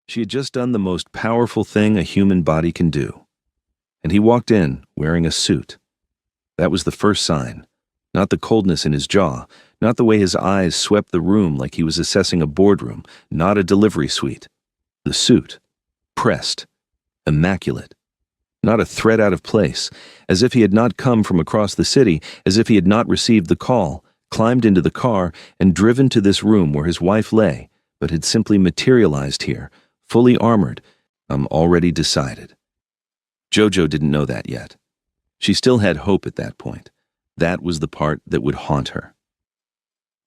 She had just done the most powerful thing a human body can do. And he walked in, wearing a suit. That was the first sign. Not the coldness in his jaw, not the way his eyes swept the room like he was assessing a boardroom, not a delivery suite. The suit. Pressed. Immaculate. Not a thread out of place, as if he had not come from across the city, as if he had not received the call, climbed into the car, and driven to this room where his wife lay, but had simply materialized here, fully armored. I'm already decided. Jojo didn't know that yet. She still had hope at that point. That was the part that would haunt her.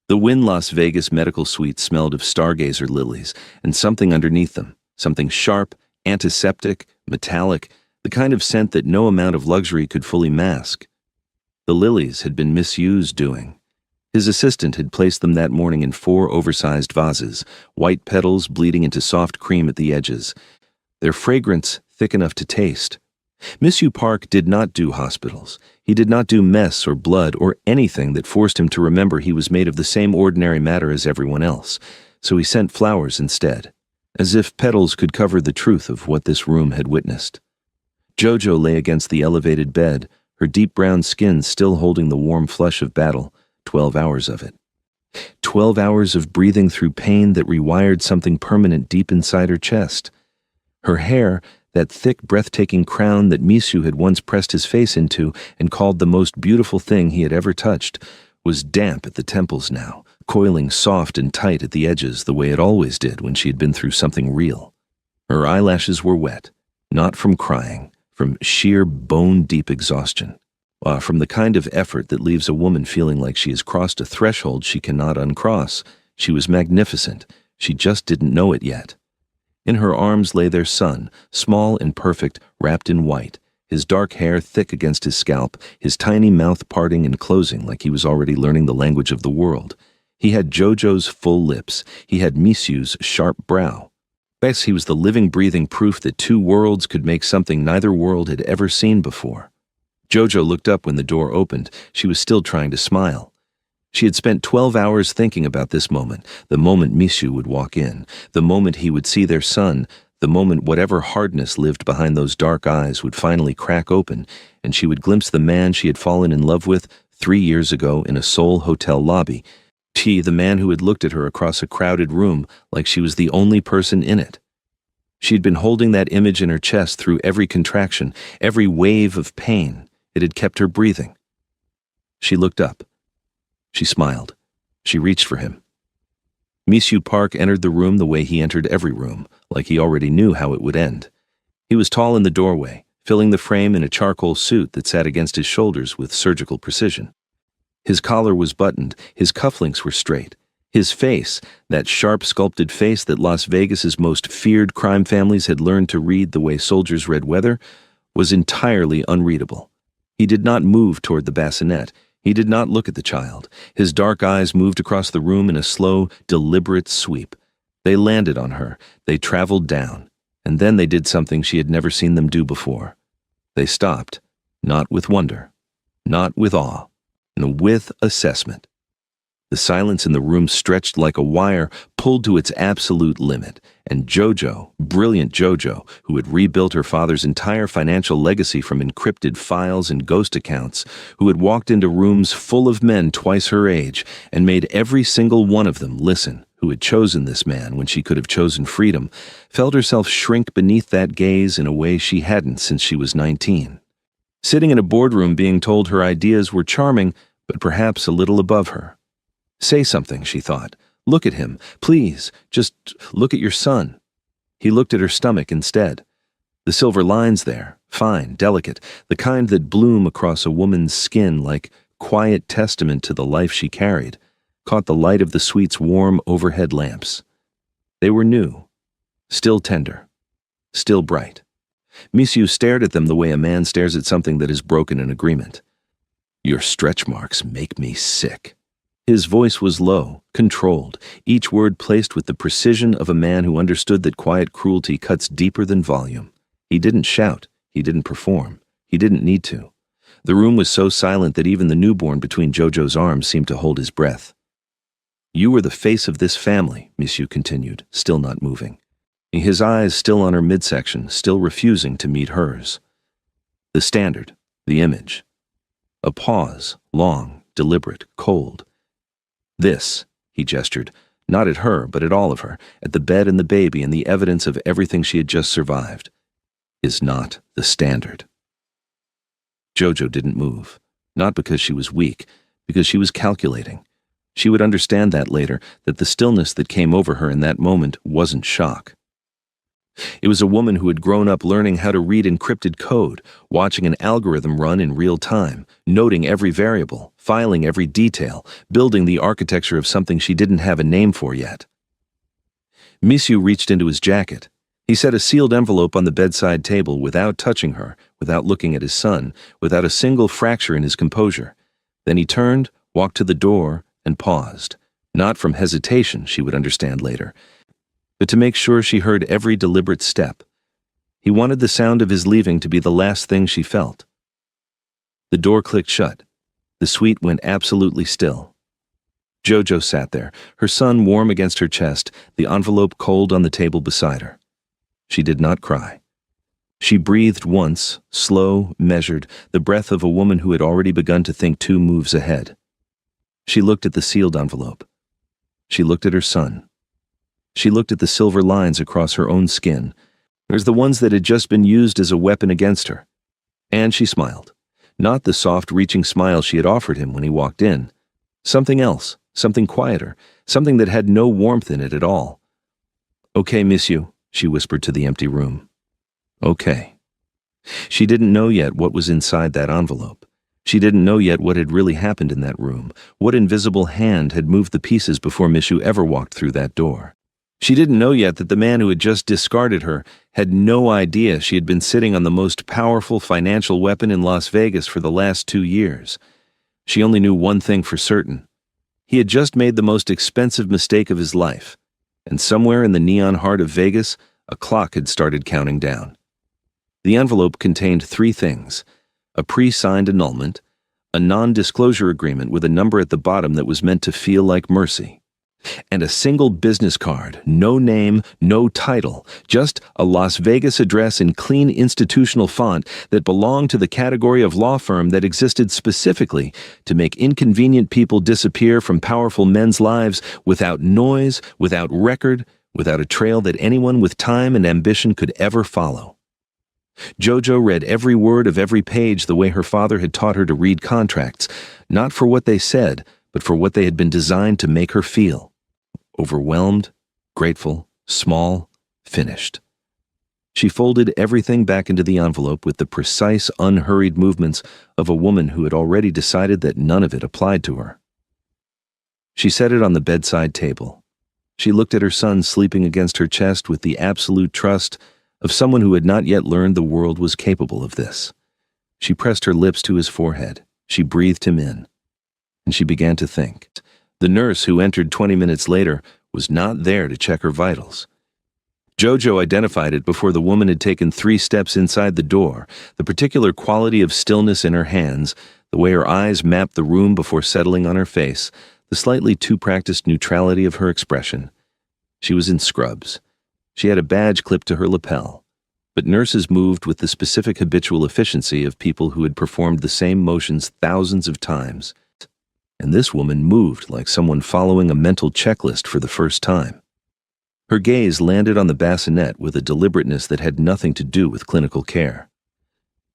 The Wynn Las Vegas medical suite smelled of stargazer lilies and something underneath them, something sharp, antiseptic, metallic, the kind of scent that no amount of luxury could fully mask. The lilies had been misused doing. His assistant had placed them that morning in 4 oversized vases, white petals bleeding into soft cream at the edges, their fragrance thick enough to taste. Monsieur Park did not do hospitals. He did not do mess or blood or anything that forced him to remember he was made of the same ordinary matter as everyone else, so he sent flowers instead, as if petals could cover the truth of what this room had witnessed. Jojo lay against the elevated bed, her deep brown skin still holding the warm flush of battle, 12 hours of it. 12 hours of breathing through pain that rewired something permanent deep inside her chest. Her hair, that thick, breathtaking crown that Misu had once pressed his face into and called the most beautiful thing he had ever touched, was damp at the temples now, coiling soft and tight at the edges the way it always did when she had been through something real. Her eyelashes were wet, not from crying, from sheer bone-deep exhaustion, from the kind of effort that leaves a woman feeling like she has crossed a threshold she cannot uncross. She was magnificent. She just didn't know it yet. In her arms lay their son, small and perfect, wrapped in white, his dark hair thick against his scalp, his tiny mouth parting and closing like he was already learning the language of the world. He had Jojo's full lips. He had Misu's sharp brow. Yes, he was the living, breathing proof that 2 worlds could make something neither world had ever seen before. Jojo looked up when the door opened. She was still trying to smile. She had spent 12 hours thinking about this moment, the moment Misu would walk in, the moment he would see their son, the moment whatever hardness lived behind those dark eyes would finally crack open, and she would glimpse the man she had fallen in love with 3 years ago in a Seoul hotel lobby. The man who had looked at her across a crowded room like she was the only person in it. She had been holding that image in her chest through every contraction, every wave of pain. It had kept her breathing. She looked up. She smiled. She reached for him. Misu Park entered the room the way he entered every room, like he already knew how it would end. He was tall in the doorway, filling the frame in a charcoal suit that sat against his shoulders with surgical precision. His collar was buttoned, his cufflinks were straight. His face, that sharp, sculpted face that Las Vegas's most feared crime families had learned to read the way soldiers read weather, was entirely unreadable. He did not move toward the bassinet. He did not look at the child. His dark eyes moved across the room in a slow, deliberate sweep. They landed on her. They traveled down. And then they did something she had never seen them do before. They stopped, not with wonder, not with awe, and with assessment. The silence in the room stretched like a wire, pulled to its absolute limit, and Jojo, brilliant Jojo, who had rebuilt her father's entire financial legacy from encrypted files and ghost accounts, who had walked into rooms full of men twice her age and made every single one of them listen, who had chosen this man when she could have chosen freedom, felt herself shrink beneath that gaze in a way she hadn't since she was 19. Sitting in a boardroom being told her ideas were charming, but perhaps a little above her. Say something, she thought. Look at him. Please, just look at your son. He looked at her stomach instead. The silver lines there, fine, delicate, the kind that bloom across a woman's skin like quiet testament to the life she carried, caught the light of the suite's warm overhead lamps. They were new, still tender, still bright. Misu stared at them the way a man stares at something that has broken an agreement. Your stretch marks make me sick. His voice was low, controlled, each word placed with the precision of a man who understood that quiet cruelty cuts deeper than volume. He didn't shout. He didn't perform. He didn't need to. The room was so silent that even the newborn between Jojo's arms seemed to hold his breath. You were the face of this family, Misu continued, still not moving. his eyes still on her midsection, still refusing to meet hers. The standard, the image. A pause, long, deliberate, cold. This, he gestured, not at her, but at all of her, at the bed and the baby and the evidence of everything she had just survived, is not the standard. Jojo didn't move, not because she was weak, because she was calculating. She would understand that later, that the stillness that came over her in that moment wasn't shock. It was a woman who had grown up learning how to read encrypted code, watching an algorithm run in real time, noting every variable, filing every detail, building the architecture of something she didn't have a name for yet. Monsieur reached into his jacket. He set a sealed envelope on the bedside table without touching her, without looking at his son, without a single fracture in his composure. Then he turned, walked to the door, and paused. Not from hesitation, she would understand later, but to make sure she heard every deliberate step. He wanted the sound of his leaving to be the last thing she felt. The door clicked shut. The suite went absolutely still. Jojo sat there, her son warm against her chest, the envelope cold on the table beside her. She did not cry. She breathed once, slow, measured, the breath of a woman who had already begun to think 2 moves ahead. She looked at the sealed envelope. She looked at her son. She looked at the silver lines across her own skin. There's the ones that had just been used as a weapon against her. And she smiled. Not the soft, reaching smile she had offered him when he walked in. Something else, something quieter, something that had no warmth in it at all. "Okay, monsieur," she whispered to the empty room. Okay. She didn't know yet what was inside that envelope. She didn't know yet what had really happened in that room, what invisible hand had moved the pieces before Michu ever walked through that door. She didn't know yet that the man who had just discarded her had no idea she had been sitting on the most powerful financial weapon in Las Vegas for the last 2 years. She only knew one thing for certain. He had just made the most expensive mistake of his life, and somewhere in the neon heart of Vegas, a clock had started counting down. The envelope contained 3 things: a pre-signed annulment, a non-disclosure agreement with a number at the bottom that was meant to feel like mercy, and a single business card, no name, no title, just a Las Vegas address in clean institutional font that belonged to the category of law firm that existed specifically to make inconvenient people disappear from powerful men's lives without noise, without record, without a trail that anyone with time and ambition could ever follow. Jojo read every word of every page the way her father had taught her to read contracts, not for what they said, but for what they had been designed to make her feel. Overwhelmed, grateful, small, finished. She folded everything back into the envelope with the precise, unhurried movements of a woman who had already decided that none of it applied to her. She set it on the bedside table. She looked at her son sleeping against her chest with the absolute trust of someone who had not yet learned the world was capable of this. She pressed her lips to his forehead. She breathed him in. And she began to think. The nurse who entered 20 minutes later was not there to check her vitals. Jojo identified it before the woman had taken 3 steps inside the door, the particular quality of stillness in her hands, the way her eyes mapped the room before settling on her face, the slightly too practiced neutrality of her expression. She was in scrubs. She had a badge clipped to her lapel, but nurses moved with the specific habitual efficiency of people who had performed the same motions thousands of times. And this woman moved like someone following a mental checklist for the first time. Her gaze landed on the bassinet with a deliberateness that had nothing to do with clinical care.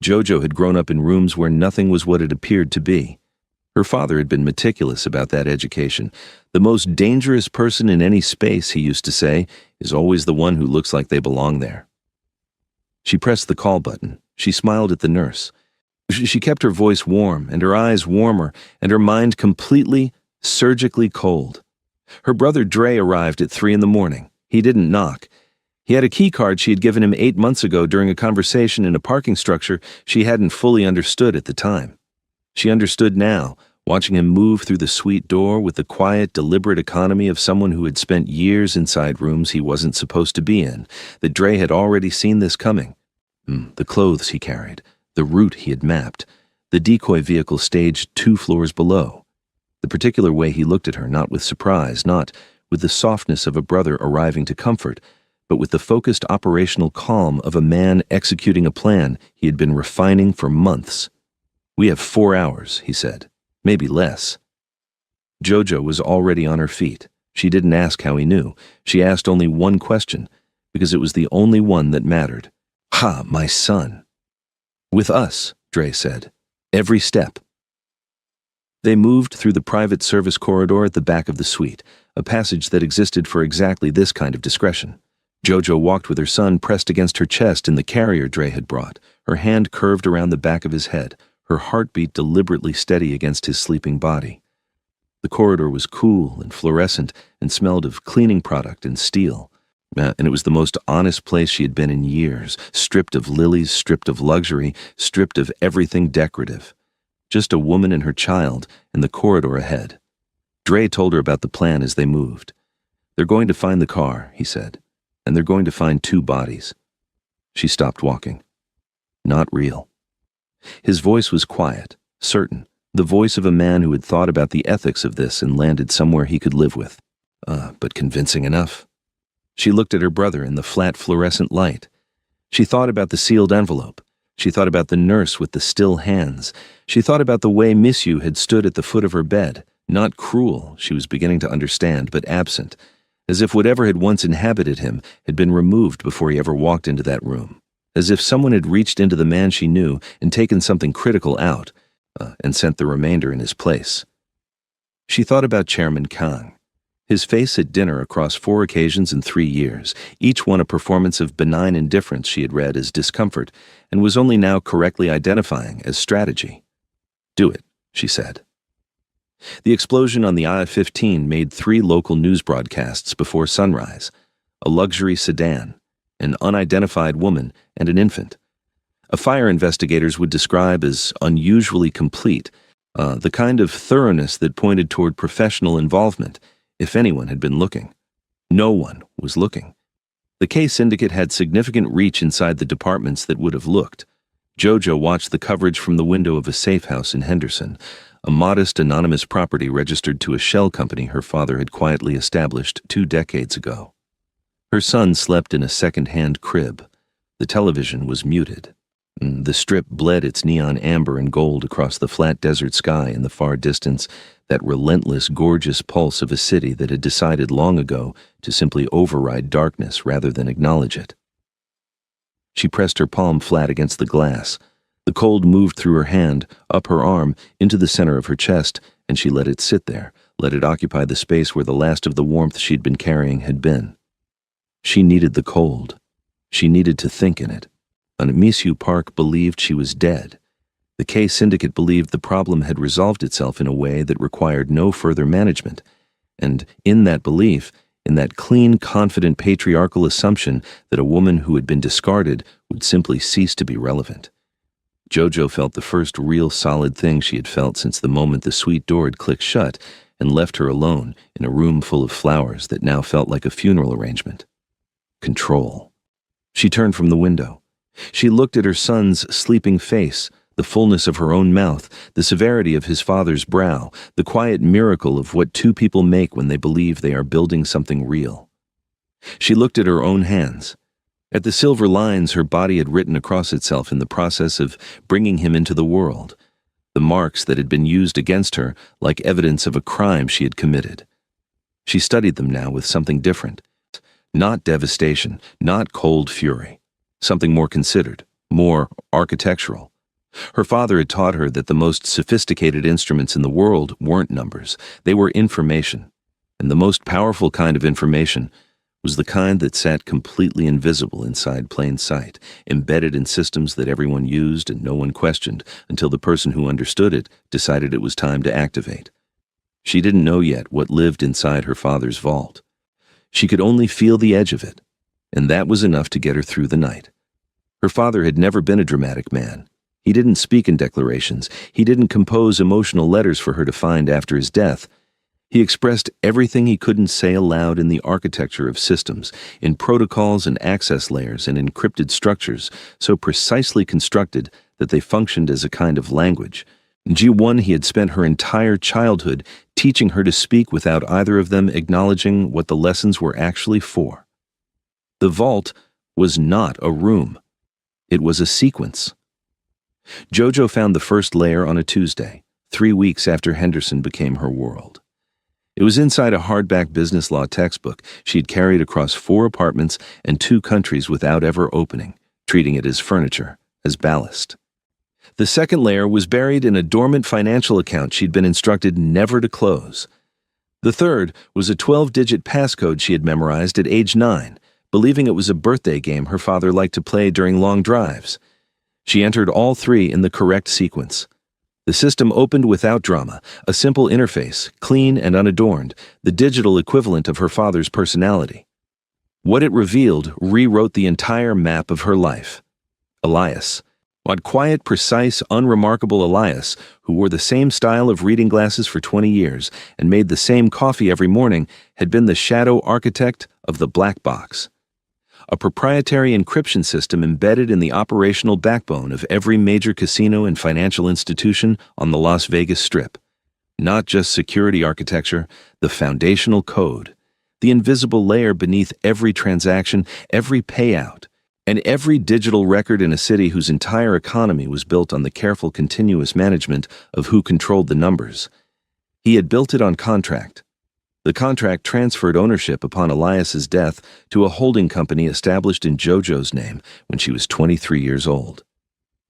Jojo had grown up in rooms where nothing was what it appeared to be. Her father had been meticulous about that education. The most dangerous person in any space, he used to say, is always the one who looks like they belong there. She pressed the call button. She smiled at the nurse. She kept her voice warm and her eyes warmer and her mind completely, surgically cold. Her brother Dre arrived at 3 a.m. He didn't knock. He had a key card she had given him 8 months ago during a conversation in a parking structure she hadn't fully understood at the time. She understood now, watching him move through the suite door with the quiet, deliberate economy of someone who had spent years inside rooms he wasn't supposed to be in, that Dre had already seen this coming. The clothes he carried, the route he had mapped, the decoy vehicle staged 2 floors below. The particular way he looked at her, not with surprise, not with the softness of a brother arriving to comfort, but with the focused operational calm of a man executing a plan he had been refining for months. "We have 4 hours," he said. "Maybe less." Jojo was already on her feet. She didn't ask how he knew. She asked only one question, because it was the only one that mattered. "Ha, my son." "With us," Dre said. "Every step." They moved through the private service corridor at the back of the suite, a passage that existed for exactly this kind of discretion. Jojo walked with her son pressed against her chest in the carrier Dre had brought, her hand curved around the back of his head, her heartbeat deliberately steady against his sleeping body. The corridor was cool and fluorescent and smelled of cleaning product and steel. And it was the most honest place she had been in years, stripped of lilies, stripped of luxury, stripped of everything decorative. Just a woman and her child and the corridor ahead. Dre told her about the plan as they moved. "They're going to find the car," he said, "and they're going to find 2 bodies." She stopped walking. Not real. His voice was quiet, certain, the voice of a man who had thought about the ethics of this and landed somewhere he could live with. But convincing enough. She looked at her brother in the flat fluorescent light. She thought about the sealed envelope. She thought about the nurse with the still hands. She thought about the way Monsieur had stood at the foot of her bed, not cruel, she was beginning to understand, but absent, as if whatever had once inhabited him had been removed before he ever walked into that room, as if someone had reached into the man she knew and taken something critical out, and sent the remainder in his place. She thought about Chairman Kang. His face at dinner across 4 occasions in 3 years, each one a performance of benign indifference she had read as discomfort, and was only now correctly identifying as strategy. "Do it," she said. The explosion on the I-15 made 3 local news broadcasts before sunrise: a luxury sedan, an unidentified woman, and an infant. A fire investigators would describe as unusually complete, the kind of thoroughness that pointed toward professional involvement, if anyone had been looking. No one was looking. The K Syndicate had significant reach inside the departments that would have looked. Jojo watched the coverage from the window of a safe house in Henderson, a modest anonymous property registered to a shell company her father had quietly established 2 decades ago. Her son slept in a second-hand crib. The television was muted. The strip bled its neon amber and gold across the flat desert sky in the far distance, that relentless, gorgeous pulse of a city that had decided long ago to simply override darkness rather than acknowledge it. She pressed her palm flat against the glass. The cold moved through her hand, up her arm, into the center of her chest, and she let it sit there, let it occupy the space where the last of the warmth she'd been carrying had been. She needed the cold. She needed to think in it. Amisu Park believed she was dead. The K Syndicate believed the problem had resolved itself in a way that required no further management, and in that belief, in that clean, confident patriarchal assumption that a woman who had been discarded would simply cease to be relevant. Jojo felt the first real solid thing she had felt since the moment the suite door had clicked shut and left her alone in a room full of flowers that now felt like a funeral arrangement. Control. She turned from the window. She looked at her son's sleeping face, the fullness of her own mouth, the severity of his father's brow, the quiet miracle of what 2 people make when they believe they are building something real. She looked at her own hands, at the silver lines her body had written across itself in the process of bringing him into the world, the marks that had been used against her like evidence of a crime she had committed. She studied them now with something different. Not devastation, not cold fury. Something more considered, more architectural. Her father had taught her that the most sophisticated instruments in the world weren't numbers, they were information. And the most powerful kind of information was the kind that sat completely invisible inside plain sight, embedded in systems that everyone used and no one questioned until the person who understood it decided it was time to activate. She didn't know yet what lived inside her father's vault. She could only feel the edge of it, and that was enough to get her through the night. Her father had never been a dramatic man. He didn't speak in declarations. He didn't compose emotional letters for her to find after his death. He expressed everything he couldn't say aloud in the architecture of systems, in protocols and access layers and encrypted structures so precisely constructed that they functioned as a kind of language. G1 he had spent her entire childhood teaching her to speak without either of them acknowledging what the lessons were actually for. The vault was not a room. It was a sequence. Jojo found the first layer on a Tuesday, 3 weeks after Henderson became her world. It was inside a hardback business law textbook she'd carried across 4 apartments and 2 countries without ever opening, treating it as furniture, as ballast. The second layer was buried in a dormant financial account she'd been instructed never to close. The third was a 12-digit passcode she had memorized at age 9, believing it was a birthday game her father liked to play during long drives. She entered all 3 in the correct sequence. The system opened without drama, a simple interface, clean and unadorned, the digital equivalent of her father's personality. What it revealed rewrote the entire map of her life. Elias. What quiet, precise, unremarkable Elias, who wore the same style of reading glasses for 20 years and made the same coffee every morning, had been the shadow architect of the black box. A proprietary encryption system embedded in the operational backbone of every major casino and financial institution on the Las Vegas Strip. Not just security architecture, the foundational code, the invisible layer beneath every transaction, every payout, and every digital record in a city whose entire economy was built on the careful continuous management of who controlled the numbers. He had built it on contract. The contract transferred ownership upon Elias's death to a holding company established in Jojo's name when she was 23 years old.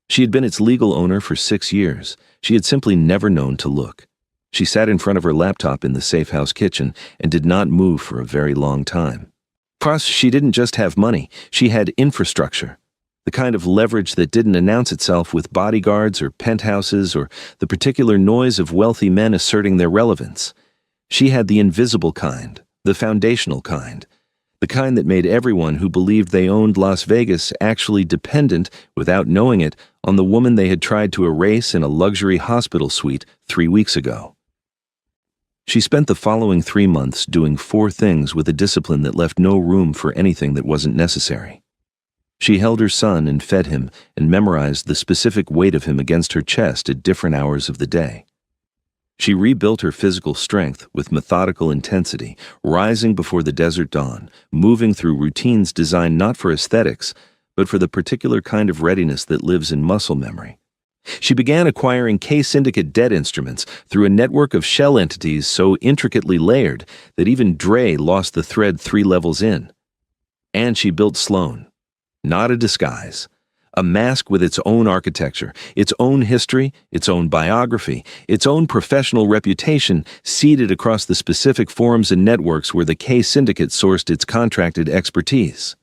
She had been its legal owner for 6 years. She had simply never known to look. She sat in front of her laptop in the safe house kitchen and did not move for a very long time. Plus, she didn't just have money, she had infrastructure. The kind of leverage that didn't announce itself with bodyguards or penthouses or the particular noise of wealthy men asserting their relevance. She had the invisible kind, the foundational kind, the kind that made everyone who believed they owned Las Vegas actually dependent, without knowing it, on the woman they had tried to erase in a luxury hospital suite 3 weeks ago. She spent the following 3 months doing 4 things with a discipline that left no room for anything that wasn't necessary. She held her son and fed him and memorized the specific weight of him against her chest at different hours of the day. She rebuilt her physical strength with methodical intensity, rising before the desert dawn, moving through routines designed not for aesthetics, but for the particular kind of readiness that lives in muscle memory. She began acquiring K-Syndicate debt instruments through a network of shell entities so intricately layered that even Dre lost the thread 3 levels in. And she built Sloan. Not a disguise. A mask with its own architecture, its own history, its own biography, its own professional reputation seeded across the specific forums and networks where the K-Syndicate sourced its contracted expertise.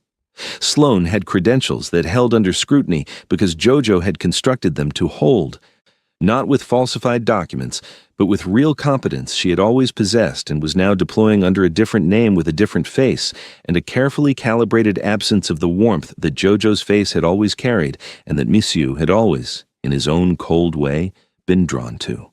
Sloan had credentials that held under scrutiny because Jojo had constructed them to hold, not with falsified documents, but with real competence she had always possessed and was now deploying under a different name with a different face and a carefully calibrated absence of the warmth that Jojo's face had always carried and that Monsieur had always, in his own cold way, been drawn to.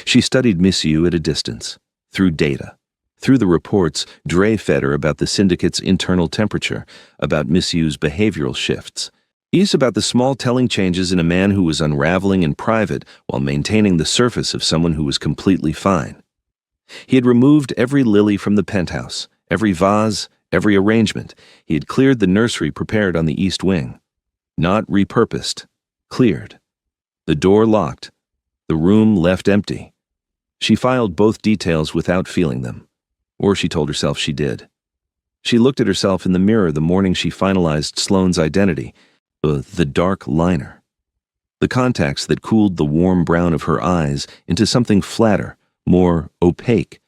She studied Monsieur at a distance, through data. Through the reports, Dre fed her about the syndicate's internal temperature, about Monsieur's behavioral shifts. He's about the small telling changes in a man who was unraveling in private while maintaining the surface of someone who was completely fine. He had removed every lily from the penthouse, every vase, every arrangement. He had cleared the nursery prepared on the east wing. Not repurposed, cleared. The door locked, the room left empty. She filed both details without feeling them. Or she told herself she did. She looked at herself in the mirror the morning she finalized Sloane's identity, the dark liner. The contacts that cooled the warm brown of her eyes into something flatter, more opaque.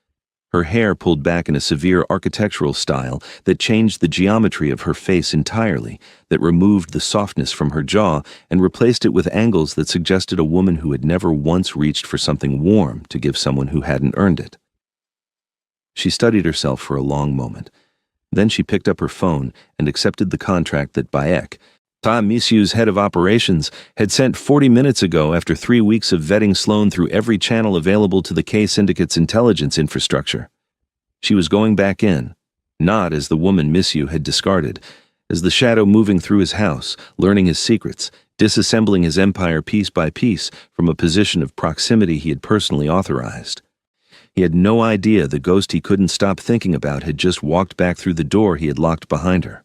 Her hair pulled back in a severe architectural style that changed the geometry of her face entirely, that removed the softness from her jaw and replaced it with angles that suggested a woman who had never once reached for something warm to give someone who hadn't earned it. She studied herself for a long moment. Then she picked up her phone and accepted the contract that Bayek, Tom Monsieur's head of operations, had sent 40 minutes ago after 3 weeks of vetting Sloan through every channel available to the K-Syndicate's intelligence infrastructure. She was going back in, not as the woman Monsieur had discarded, as the shadow moving through his house, learning his secrets, disassembling his empire piece by piece from a position of proximity he had personally authorized. He had no idea the ghost he couldn't stop thinking about had just walked back through the door he had locked behind her.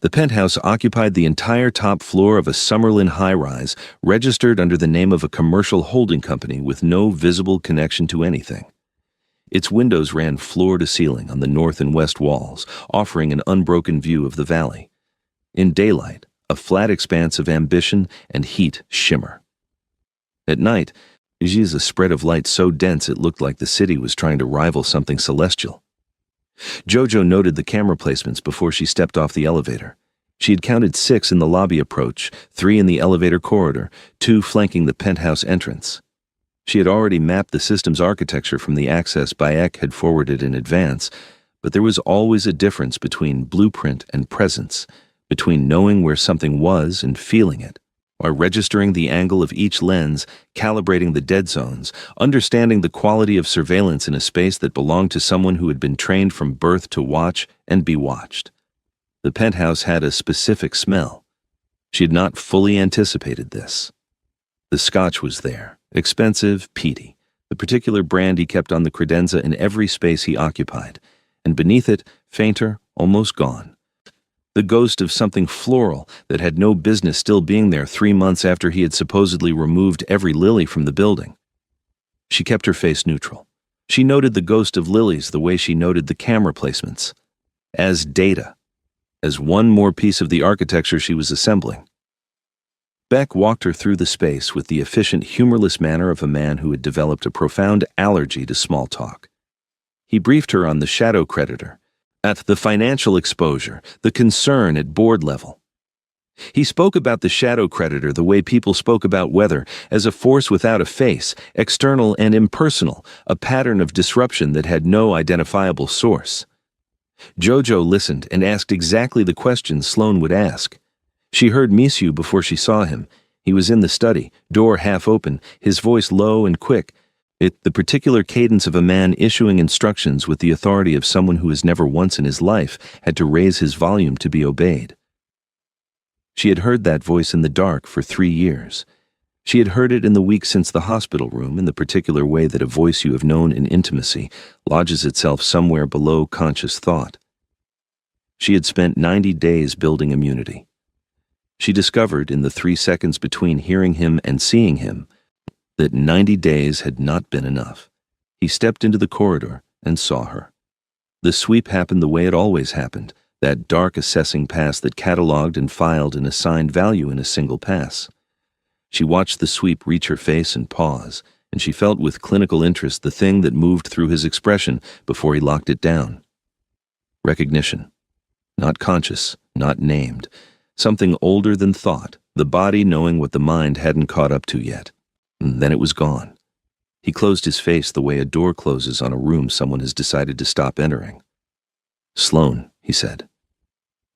The penthouse occupied the entire top floor of a Summerlin high-rise, registered under the name of a commercial holding company with no visible connection to anything. Its windows ran floor to ceiling on the north and west walls, offering an unbroken view of the valley. In daylight, a flat expanse of ambition and heat shimmer. At night, it is a spread of light so dense it looked like the city was trying to rival something celestial. Jojo noted the camera placements before she stepped off the elevator. She had counted 6 in the lobby approach, 3 in the elevator corridor, 2 flanking the penthouse entrance. She had already mapped the system's architecture from the access Bayek had forwarded in advance, but there was always a difference between blueprint and presence, between knowing where something was and feeling it, or registering the angle of each lens, calibrating the dead zones, understanding the quality of surveillance in a space that belonged to someone who had been trained from birth to watch and be watched. The penthouse had a specific smell. She had not fully anticipated this. The scotch was there, expensive, peaty, the particular brand he kept on the credenza in every space he occupied, and beneath it, fainter, almost gone. The ghost of something floral that had no business still being there 3 months after he had supposedly removed every lily from the building. She kept her face neutral. She noted the ghost of lilies the way she noted the camera placements. As data. As one more piece of the architecture she was assembling. Beck walked her through the space with the efficient, humorless manner of a man who had developed a profound allergy to small talk. He briefed her on the shadow creditor, at the financial exposure, the concern at board level. He spoke about the shadow creditor the way people spoke about weather, as a force without a face, external and impersonal, a pattern of disruption that had no identifiable source. Jojo listened and asked exactly the questions Sloane would ask. She heard Misu before she saw him. He was in the study, door half open, his voice low and quick, the particular cadence of a man issuing instructions with the authority of someone who has never once in his life had to raise his volume to be obeyed. She had heard that voice in the dark for 3 years. She had heard it in the week since the hospital room in the particular way that a voice you have known in intimacy lodges itself somewhere below conscious thought. She had spent 90 days building immunity. She discovered in the 3 seconds between hearing him and seeing him that 90 days had not been enough. He stepped into the corridor and saw her. The sweep happened the way it always happened, that dark assessing pass that cataloged and filed and assigned value in a single pass. She watched the sweep reach her face and pause, and she felt with clinical interest the thing that moved through his expression before he locked it down. Recognition. Not conscious, not named. Something older than thought, the body knowing what the mind hadn't caught up to yet. And then it was gone. He closed his face the way a door closes on a room someone has decided to stop entering. "Sloane," he said.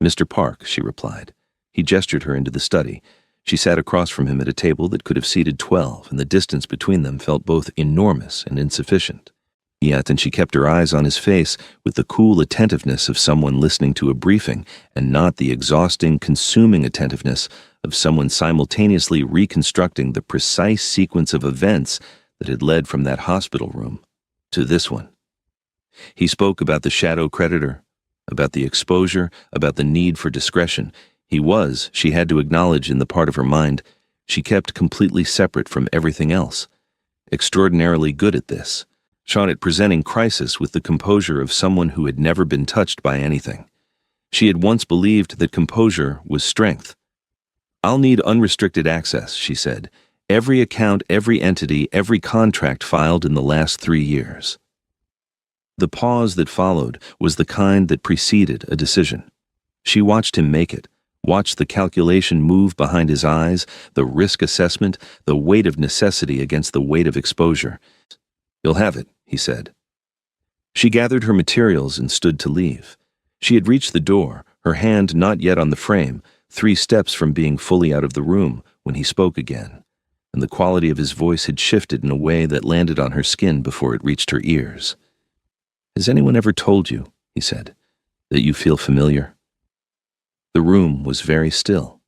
"Mr. Park," she replied. He gestured her into the study. She sat across from him at a table that could have seated 12, and the distance between them felt both enormous and insufficient. Yet, and she kept her eyes on his face with the cool attentiveness of someone listening to a briefing, and not the exhausting, consuming attentiveness of someone simultaneously reconstructing the precise sequence of events that had led from that hospital room to this one. He spoke about the shadow creditor, about the exposure, about the need for discretion. He was, she had to acknowledge in the part of her mind, she kept completely separate from everything else. Extraordinarily good at this. Shot at presenting crisis with the composure of someone who had never been touched by anything. She had once believed that composure was strength. "I'll need unrestricted access," she said. "Every account, every entity, every contract filed in the last 3 years." The pause that followed was the kind that preceded a decision. She watched him make it, watched the calculation move behind his eyes, the risk assessment, the weight of necessity against the weight of exposure. "You'll have it," he said. She gathered her materials and stood to leave. She had reached the door, her hand not yet on the frame, 3 steps from being fully out of the room when he spoke again, and the quality of his voice had shifted in a way that landed on her skin before it reached her ears. "Has anyone ever told you," he said, "that you feel familiar?" The room was very still.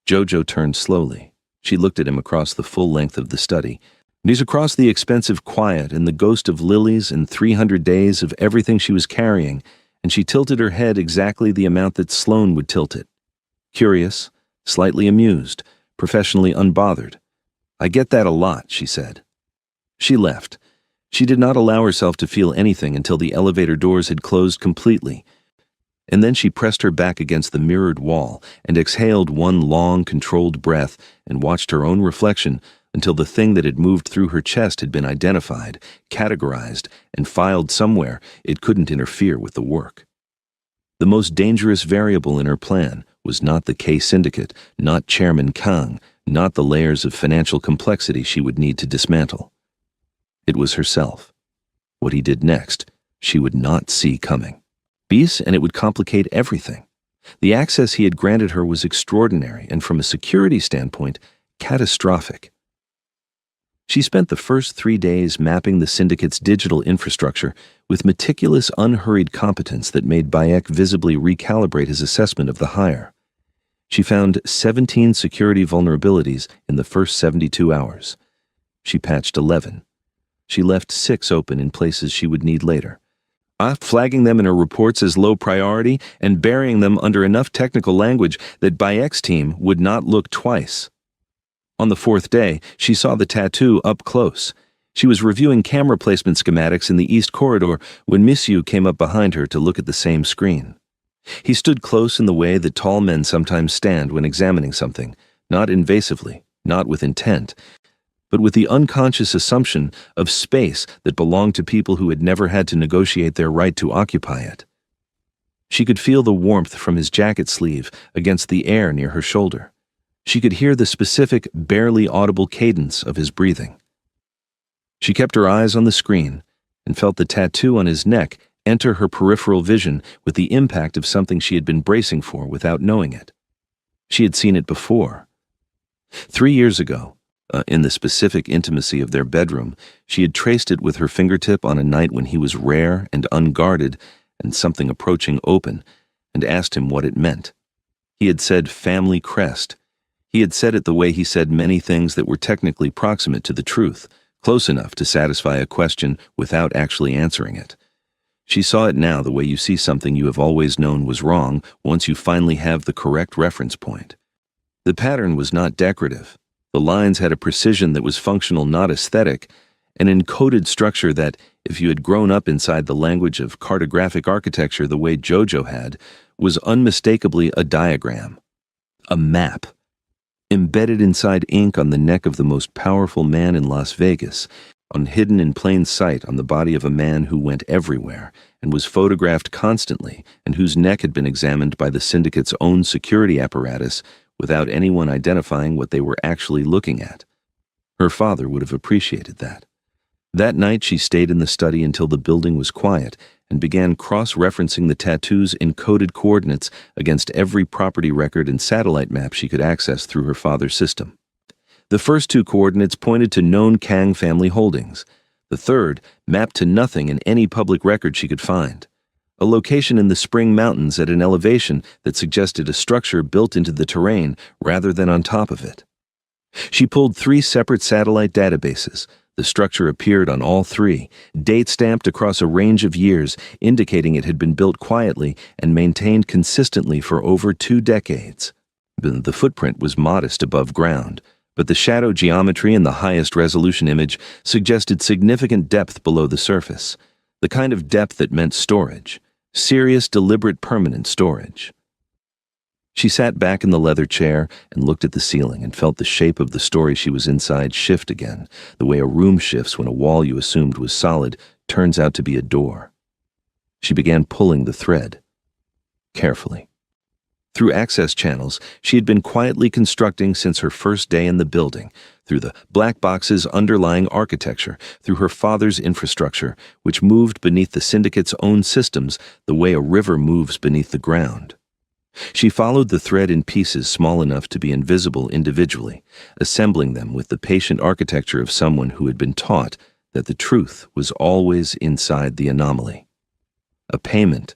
Jojo turned slowly. She looked at him across the full length of the study, He's across the expensive quiet and the ghost of lilies and 300 days of everything she was carrying, and she tilted her head exactly the amount that Sloane would tilt it. Curious, slightly amused, professionally unbothered. "I get that a lot," she said. She left. She did not allow herself to feel anything until the elevator doors had closed completely, and then she pressed her back against the mirrored wall and exhaled one long, controlled breath and watched her own reflection until the thing that had moved through her chest had been identified, categorized, and filed somewhere it couldn't interfere with the work. The most dangerous variable in her plan was not the K syndicate, not Chairman Kang, not the layers of financial complexity she would need to dismantle. It was herself. What he did next, she would not see coming. And it would complicate everything. The access he had granted her was extraordinary and, from a security standpoint, catastrophic. She spent the first 3 days mapping the syndicate's digital infrastructure with meticulous, unhurried competence that made Bayek visibly recalibrate his assessment of the hire. She found 17 security vulnerabilities in the first 72 hours. She patched 11. She left 6 open in places she would need later, flagging them in her reports as low priority and burying them under enough technical language that Bayek's team would not look twice. On the 4th day, she saw the tattoo up close. She was reviewing camera placement schematics in the east corridor when Monsieur came up behind her to look at the same screen. He stood close in the way that tall men sometimes stand when examining something, not invasively, not with intent, but with the unconscious assumption of space that belonged to people who had never had to negotiate their right to occupy it. She could feel the warmth from his jacket sleeve against the air near her shoulder. She could hear the specific, barely audible cadence of his breathing. She kept her eyes on the screen and felt the tattoo on his neck enter her peripheral vision with the impact of something she had been bracing for without knowing it. She had seen it before. 3 years ago, in the specific intimacy of their bedroom, she had traced it with her fingertip on a night when he was rare and unguarded and something approaching open, and asked him what it meant. He had said family crest. He had said it the way he said many things that were technically proximate to the truth, close enough to satisfy a question without actually answering it. She saw it now the way you see something you have always known was wrong once you finally have the correct reference point. The pattern was not decorative. The lines had a precision that was functional, not aesthetic, an encoded structure that, if you had grown up inside the language of cartographic architecture the way Jojo had, was unmistakably a diagram, a map. Embedded inside ink on the neck of the most powerful man in Las Vegas, hidden in plain sight on the body of a man who went everywhere and was photographed constantly and whose neck had been examined by the syndicate's own security apparatus without anyone identifying what they were actually looking at. Her father would have appreciated that. That night she stayed in the study until the building was quiet and began cross-referencing the tattoo's encoded coordinates against every property record and satellite map she could access through her father's system. The first 2 coordinates pointed to known Kang family holdings. The third mapped to nothing in any public record she could find. A location in the Spring Mountains at an elevation that suggested a structure built into the terrain rather than on top of it. She pulled 3 separate satellite databases. The structure appeared on all 3, date-stamped across a range of years, indicating it had been built quietly and maintained consistently for over 2 decades. The footprint was modest above ground, but the shadow geometry in the highest resolution image suggested significant depth below the surface, the kind of depth that meant storage, serious, deliberate, permanent storage. She sat back in the leather chair and looked at the ceiling and felt the shape of the story she was inside shift again, the way a room shifts when a wall you assumed was solid turns out to be a door. She began pulling the thread, carefully. Through access channels she had been quietly constructing since her first day in the building, through the black box's underlying architecture, through her father's infrastructure, which moved beneath the syndicate's own systems the way a river moves beneath the ground. She followed the thread in pieces small enough to be invisible individually, assembling them with the patient architecture of someone who had been taught that the truth was always inside the anomaly. A payment,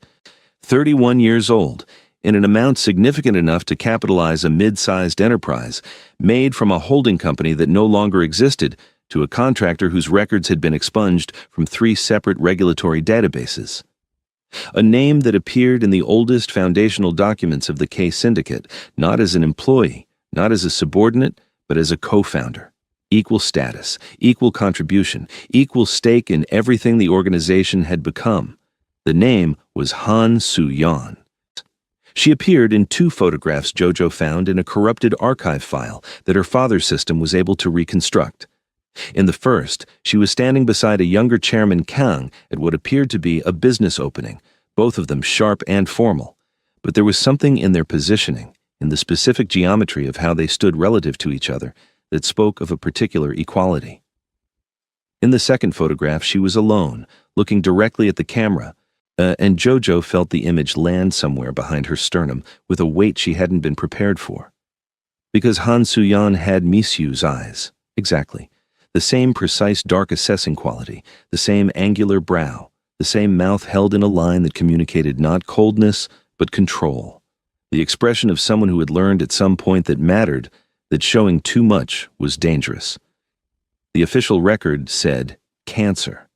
31 years old, in an amount significant enough to capitalize a mid-sized enterprise, made from a holding company that no longer existed, to a contractor whose records had been expunged from 3 separate regulatory databases. A name that appeared in the oldest foundational documents of the K Syndicate, not as an employee, not as a subordinate, but as a co-founder. Equal status, equal contribution, equal stake in everything the organization had become. The name was Han Soo-yeon. She appeared in 2 photographs Jojo found in a corrupted archive file that her father's system was able to reconstruct. In the first, she was standing beside a younger chairman Kang at what appeared to be a business opening, both of them sharp and formal. But there was something in their positioning, in the specific geometry of how they stood relative to each other, that spoke of a particular equality. In the second photograph, she was alone, looking directly at the camera, and Jojo felt the image land somewhere behind her sternum with a weight she hadn't been prepared for. Because Han Soo-yeon had Misu's eyes, exactly. The same precise dark assessing quality, the same angular brow, the same mouth held in a line that communicated not coldness, but control. The expression of someone who had learned at some point that mattered, that showing too much was dangerous. The official record said cancer.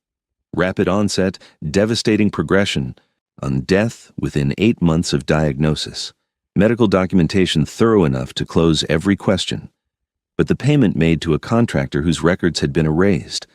Rapid onset, devastating progression, on death within 8 months of diagnosis. Medical documentation thorough enough to close every question. But the payment made to a contractor whose records had been erased.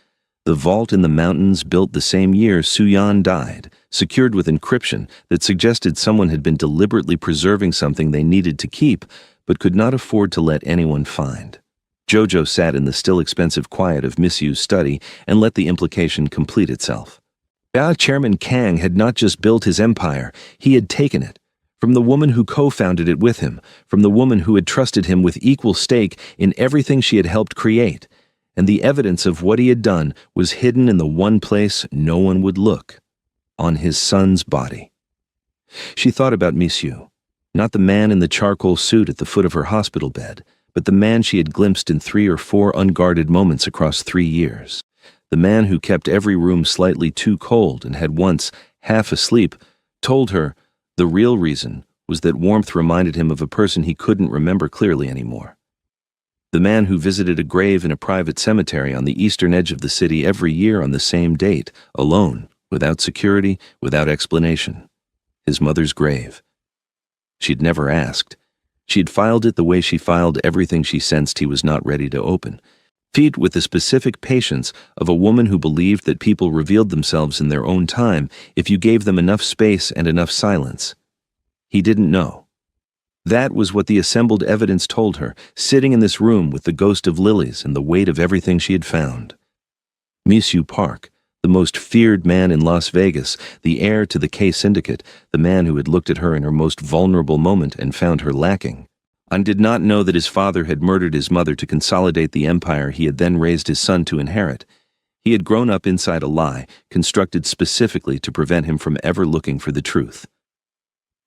The vault in the mountains built the same year Soo-yeon died, secured with encryption that suggested someone had been deliberately preserving something they needed to keep, but could not afford to let anyone find. Jojo sat in the still expensive quiet of Misu's study and let the implication complete itself. Chairman Kang had not just built his empire, he had taken it. From the woman who co-founded it with him, from the woman who had trusted him with equal stake in everything she had helped create, and the evidence of what he had done was hidden in the one place no one would look, on his son's body. She thought about Misu, not the man in the charcoal suit at the foot of her hospital bed, but the man she had glimpsed in 3 or 4 unguarded moments across 3 years. The man who kept every room slightly too cold and had once, half asleep, told her the real reason was that warmth reminded him of a person he couldn't remember clearly anymore. The man who visited a grave in a private cemetery on the eastern edge of the city every year on the same date, alone, without security, without explanation. His mother's grave. She'd never asked. She'd filed it the way she filed everything she sensed he was not ready to open. Feed with the specific patience of a woman who believed that people revealed themselves in their own time if you gave them enough space and enough silence. He didn't know. That was what the assembled evidence told her, sitting in this room with the ghost of lilies and the weight of everything she had found. Misu Park, the most feared man in Las Vegas, the heir to the K Syndicate, the man who had looked at her in her most vulnerable moment and found her lacking, and did not know that his father had murdered his mother to consolidate the empire he had then raised his son to inherit. He had grown up inside a lie, constructed specifically to prevent him from ever looking for the truth.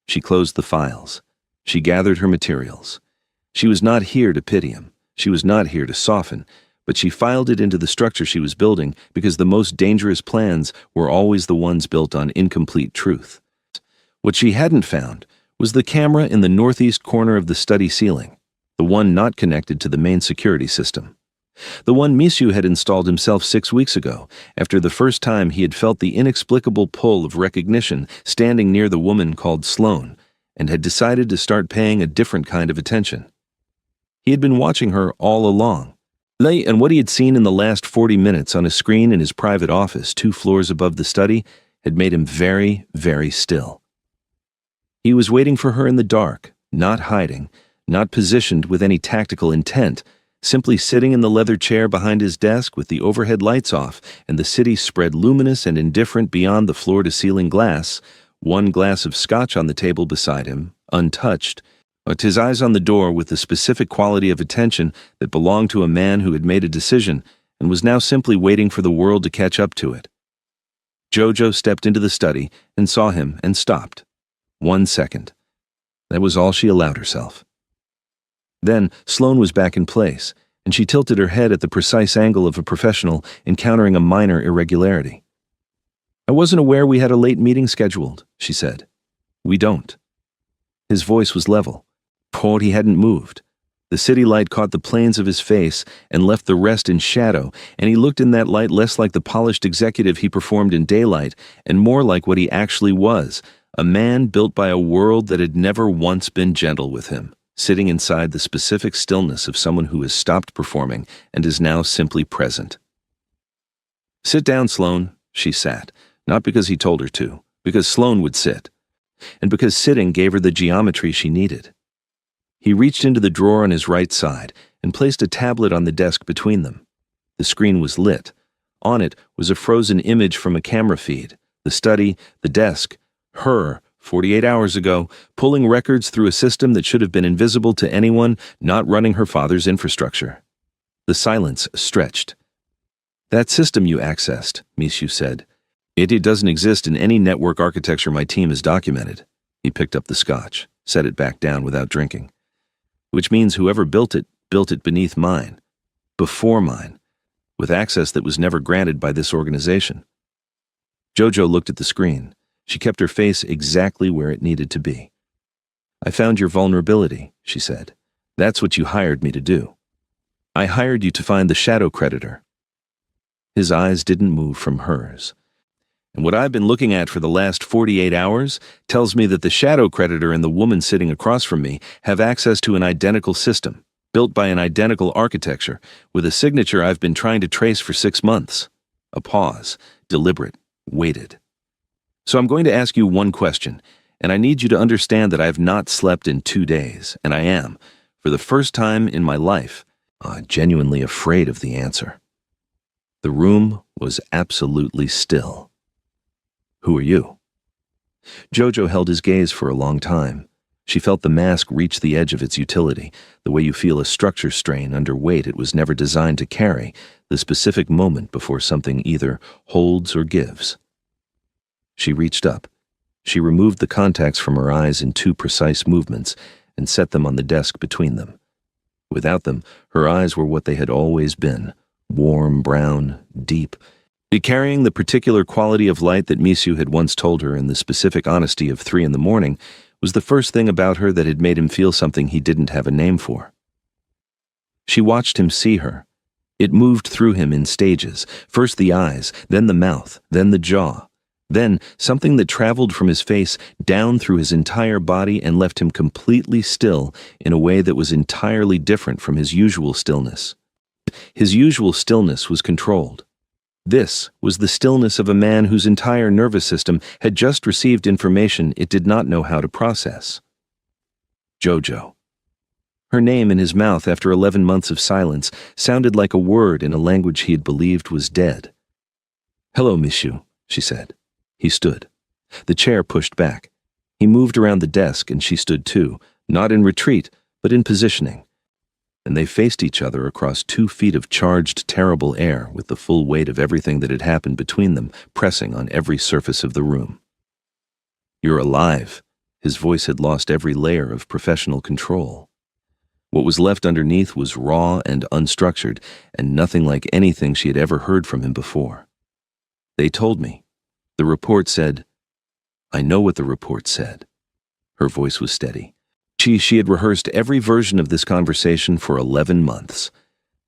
She closed the files. She gathered her materials. She was not here to pity him. She was not here to soften, but she filed it into the structure she was building because the most dangerous plans were always the ones built on incomplete truth. What she hadn't found was the camera in the northeast corner of the study ceiling, the one not connected to the main security system. The one Misu had installed himself 6 weeks ago, after the first time he had felt the inexplicable pull of recognition standing near the woman called Sloane, and had decided to start paying a different kind of attention. He had been watching her all along, and what he had seen in the last 40 minutes on a screen in his private office 2 floors above the study had made him very, very still. He was waiting for her in the dark, not hiding, not positioned with any tactical intent, simply sitting in the leather chair behind his desk with the overhead lights off and the city spread luminous and indifferent beyond the floor-to-ceiling glass, 1 glass of scotch on the table beside him, untouched, but his eyes on the door with the specific quality of attention that belonged to a man who had made a decision and was now simply waiting for the world to catch up to it. Jojo stepped into the study and saw him and stopped. 1 second. That was all she allowed herself. Then Sloane was back in place, and she tilted her head at the precise angle of a professional encountering a minor irregularity. "I wasn't aware we had a late meeting scheduled," she said. "We don't." His voice was level. He hadn't moved. The city light caught the planes of his face and left the rest in shadow, and he looked in that light less like the polished executive he performed in daylight and more like what he actually was, a man built by a world that had never once been gentle with him, sitting inside the specific stillness of someone who has stopped performing and is now simply present. "Sit down, Sloane," she sat, not because he told her to, because Sloane would sit, and because sitting gave her the geometry she needed. He reached into the drawer on his right side and placed a tablet on the desk between them. The screen was lit. On it was a frozen image from a camera feed, the study, the desk, her, 48 hours ago, pulling records through a system that should have been invisible to anyone not running her father's infrastructure. The silence stretched. "That system you accessed," Mishu said. It doesn't exist in any network architecture my team has documented." He picked up the scotch, set it back down without drinking. "Which means whoever built it beneath mine, before mine, with access that was never granted by this organization." Jojo looked at the screen. She kept her face exactly where it needed to be. "I found your vulnerability," she said. "That's what you hired me to do. I hired you to find the shadow creditor." His eyes didn't move from hers. "And what I've been looking at for the last 48 hours tells me that the shadow creditor and the woman sitting across from me have access to an identical system, built by an identical architecture, with a signature I've been trying to trace for 6 months." A pause, deliberate, weighted. "So I'm going to ask you one question, and I need you to understand that I have not slept in 2 days, and I am, for the first time in my life, genuinely afraid of the answer." The room was absolutely still. "Who are you?" Jojo held his gaze for a long time. She felt the mask reach the edge of its utility, the way you feel a structure strain under weight it was never designed to carry, the specific moment before something either holds or gives. She reached up. She removed the contacts from her eyes in 2 precise movements and set them on the desk between them. Without them, her eyes were what they had always been, warm, brown, deep, carrying the particular quality of light that Mishu had once told her in the specific honesty of 3 in the morning was the first thing about her that had made him feel something he didn't have a name for. She watched him see her. It moved through him in stages, first the eyes, then the mouth, then the jaw. Then something that traveled from his face down through his entire body and left him completely still in a way that was entirely different from his usual stillness. His usual stillness was controlled. This was the stillness of a man whose entire nervous system had just received information it did not know how to process. Jojo. Her name in his mouth after 11 months of silence sounded like a word in a language he had believed was dead. "Hello, Mishu," she said. He stood. The chair pushed back. He moved around the desk and she stood too, not in retreat, but in positioning. And they faced each other across 2 feet of charged, terrible air with the full weight of everything that had happened between them pressing on every surface of the room. "You're alive." His voice had lost every layer of professional control. What was left underneath was raw and unstructured, and nothing like anything she had ever heard from him before. "They told me. The report said—" "I know what the report said." Her voice was steady. She had rehearsed every version of this conversation for 11 months.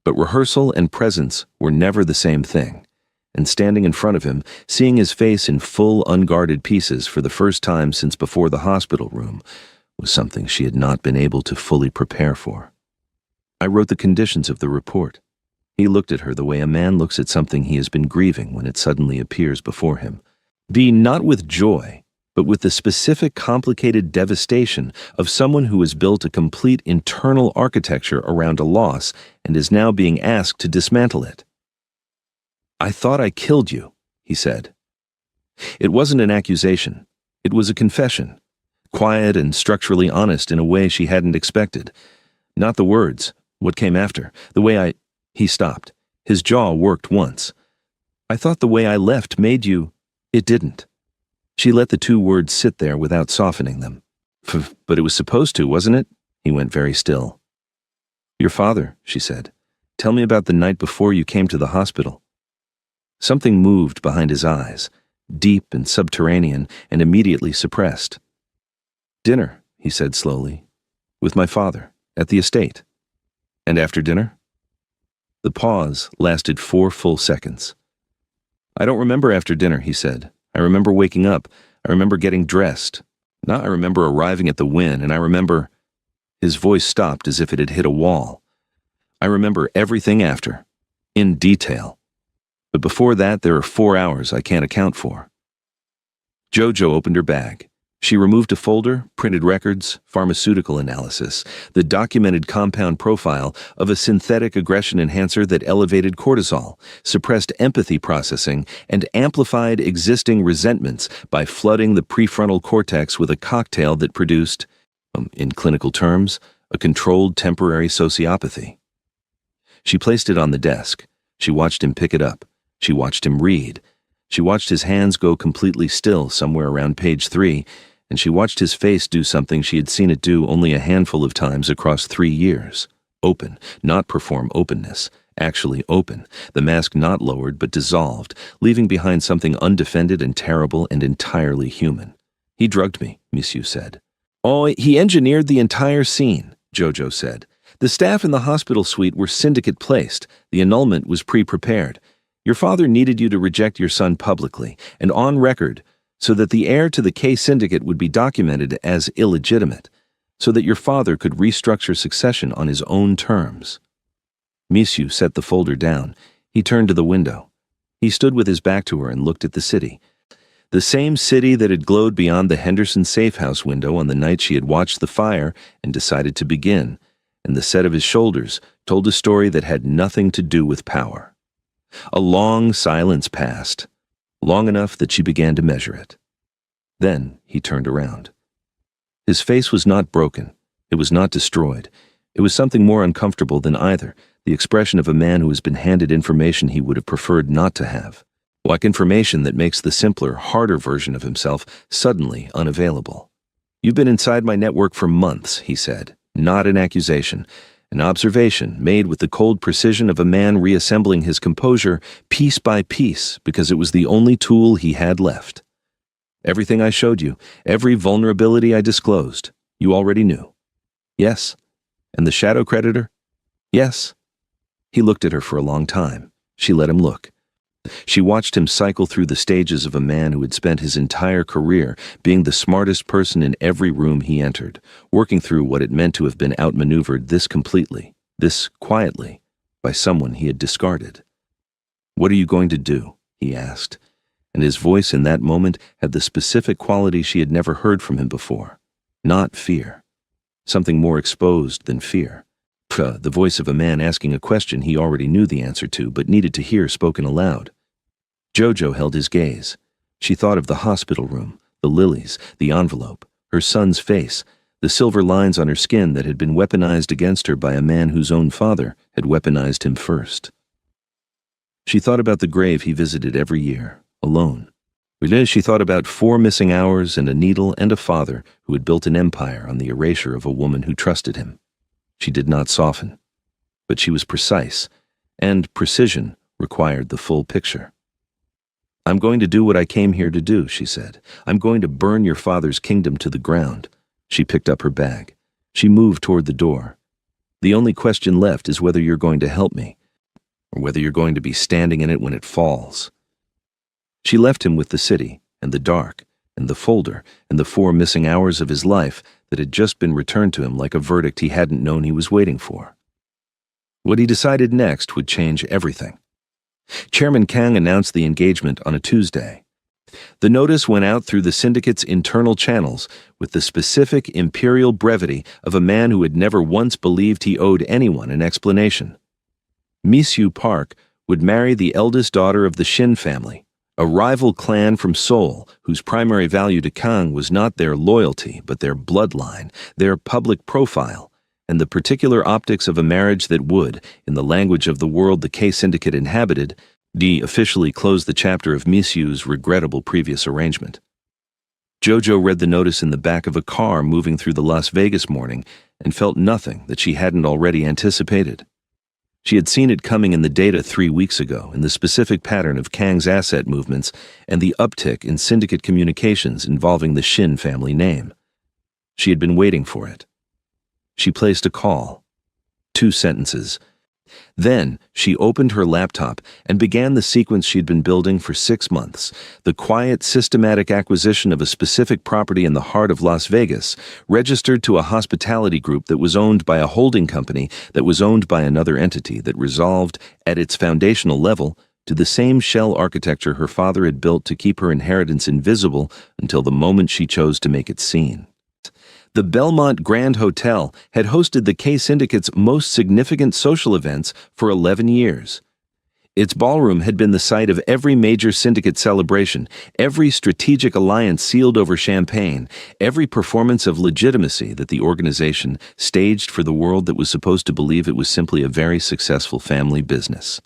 But rehearsal and presence were never the same thing. And standing in front of him, seeing his face in full unguarded pieces for the first time since before the hospital room, was something she had not been able to fully prepare for. "I wrote the conditions of the report." He looked at her the way a man looks at something he has been grieving when it suddenly appears before him. Be not with joy, but with the specific complicated devastation of someone who has built a complete internal architecture around a loss and is now being asked to dismantle it. "I thought I killed you," he said. It wasn't an accusation. It was a confession, quiet and structurally honest in a way she hadn't expected. Not the words, what came after, the way I... He stopped. His jaw worked once. "I thought the way I left made you..." "It didn't." She let the 2 words sit there without softening them. But it was supposed to, wasn't it?" He went very still. "Your father," she said. "Tell me about the night before you came to the hospital." Something moved behind his eyes, deep and subterranean, and immediately suppressed. "Dinner," he said slowly, "with my father, at the estate." And after dinner? The pause lasted 4 full seconds. I don't remember after dinner, he said. I remember waking up. I remember getting dressed. Now I remember arriving at the Wynn, and I remember... His voice stopped as if it had hit a wall. I remember everything after, in detail. But before that, there are 4 hours I can't account for. Jojo opened her bag. She removed a folder, printed records, pharmaceutical analysis, the documented compound profile of a synthetic aggression enhancer that elevated cortisol, suppressed empathy processing, and amplified existing resentments by flooding the prefrontal cortex with a cocktail that produced, in clinical terms, a controlled temporary sociopathy. She placed it on the desk. She watched him pick it up. She watched him read. She watched his hands go completely still somewhere around page 3, and she watched his face do something she had seen it do only a handful of times across 3 years. Open, not perform openness, actually open, the mask not lowered but dissolved, leaving behind something undefended and terrible and entirely human. He drugged me, Monsieur said. Oh, he engineered the entire scene, Jojo said. The staff in the hospital suite were syndicate placed. The annulment was pre-prepared. Your father needed you to reject your son publicly and on record so that the heir to the K syndicate would be documented as illegitimate, so that your father could restructure succession on his own terms. Monsieur set the folder down. He turned to the window. He stood with his back to her and looked at the city. The same city that had glowed beyond the Henderson safe house window on the night she had watched the fire and decided to begin, and the set of his shoulders told a story that had nothing to do with power. A long silence passed, long enough that she began to measure it. Then he turned around. His face was not broken. It was not destroyed. It was something more uncomfortable than either, the expression of a man who has been handed information he would have preferred not to have, like information that makes the simpler, harder version of himself suddenly unavailable. You've been inside my network for months, he said, not an accusation. An observation made with the cold precision of a man reassembling his composure piece by piece because it was the only tool he had left. Everything I showed you, every vulnerability I disclosed, you already knew. Yes. And the shadow creditor? Yes. He looked at her for a long time. She let him look. She watched him cycle through the stages of a man who had spent his entire career being the smartest person in every room he entered, working through what it meant to have been outmaneuvered this completely, this quietly, by someone he had discarded. What are you going to do? He asked, and his voice in that moment had the specific quality she had never heard from him before. Not fear. Something more exposed than fear. The voice of a man asking a question he already knew the answer to but needed to hear spoken aloud. Jojo held his gaze. She thought of the hospital room, the lilies, the envelope, her son's face, the silver lines on her skin that had been weaponized against her by a man whose own father had weaponized him first. She thought about the grave he visited every year, alone. She thought about 4 missing hours and a needle and a father who had built an empire on the erasure of a woman who trusted him. She did not soften, but she was precise, and precision required the full picture. I'm going to do what I came here to do, she said. I'm going to burn your father's kingdom to the ground. She picked up her bag. She moved toward the door. The only question left is whether you're going to help me, or whether you're going to be standing in it when it falls. She left him with the city, and the dark, and the folder, and the 4 missing hours of his life that had just been returned to him like a verdict he hadn't known he was waiting for. What he decided next would change everything. Chairman Kang announced the engagement on a Tuesday. The notice went out through the syndicate's internal channels with the specific imperial brevity of a man who had never once believed he owed anyone an explanation. Monsieur Park would marry the eldest daughter of the Shin family, a rival clan from Seoul whose primary value to Kang was not their loyalty but their bloodline, their public profile, and the particular optics of a marriage that would, in the language of the world the K Syndicate inhabited, officially close the chapter of Monsieur's regrettable previous arrangement. Jojo read the notice in the back of a car moving through the Las Vegas morning and felt nothing that she hadn't already anticipated. She had seen it coming in the data 3 weeks ago in the specific pattern of Kang's asset movements and the uptick in syndicate communications involving the Shin family name. She had been waiting for it. She placed a call. 2 sentences. Then, she opened her laptop and began the sequence she'd been building for 6 months, the quiet, systematic acquisition of a specific property in the heart of Las Vegas, registered to a hospitality group that was owned by a holding company that was owned by another entity that resolved, at its foundational level, to the same shell architecture her father had built to keep her inheritance invisible until the moment she chose to make it seen. The Belmont Grand Hotel had hosted the K Syndicate's most significant social events for 11 years. Its ballroom had been the site of every major syndicate celebration, every strategic alliance sealed over champagne, every performance of legitimacy that the organization staged for the world that was supposed to believe it was simply a very successful family business.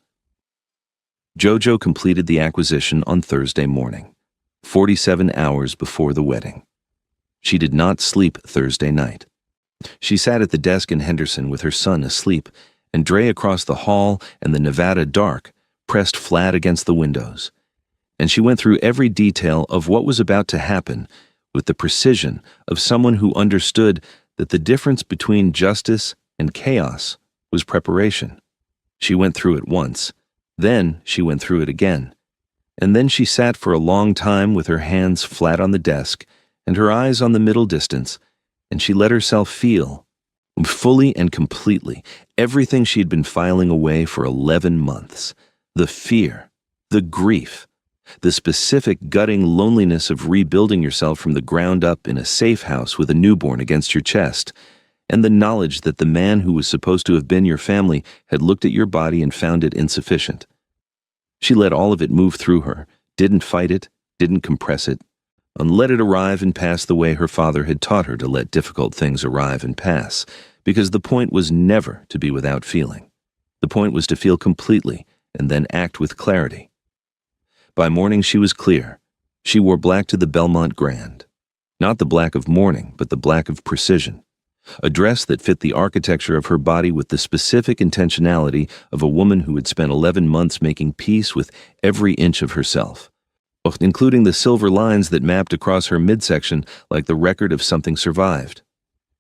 Jojo completed the acquisition on Thursday morning, 47 hours before the wedding. She did not sleep Thursday night. She sat at the desk in Henderson with her son asleep, and Dre across the hall and the Nevada dark pressed flat against the windows. And she went through every detail of what was about to happen with the precision of someone who understood that the difference between justice and chaos was preparation. She went through it once, then she went through it again, and then she sat for a long time with her hands flat on the desk and her eyes on the middle distance, and she let herself feel, fully and completely, everything she'd been filing away for 11 months. The fear, the grief, the specific gutting loneliness of rebuilding yourself from the ground up in a safe house with a newborn against your chest, and the knowledge that the man who was supposed to have been your family had looked at your body and found it insufficient. She let all of it move through her, didn't fight it, didn't compress it, and let it arrive and pass the way her father had taught her to let difficult things arrive and pass, because the point was never to be without feeling. The point was to feel completely and then act with clarity. By morning she was clear. She wore black to the Belmont Grand. Not the black of mourning, but the black of precision. A dress that fit the architecture of her body with the specific intentionality of a woman who had spent 11 months making peace with every inch of herself, including the silver lines that mapped across her midsection like the record of something survived.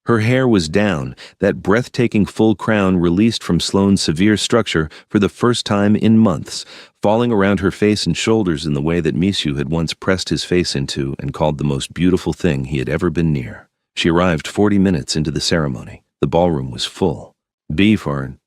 Her hair was down, that breathtaking full crown released from Sloane's severe structure for the first time in months, falling around her face and shoulders in the way that Mishu had once pressed his face into and called the most beautiful thing he had ever been near. She arrived 40 minutes into the ceremony. The ballroom was full. For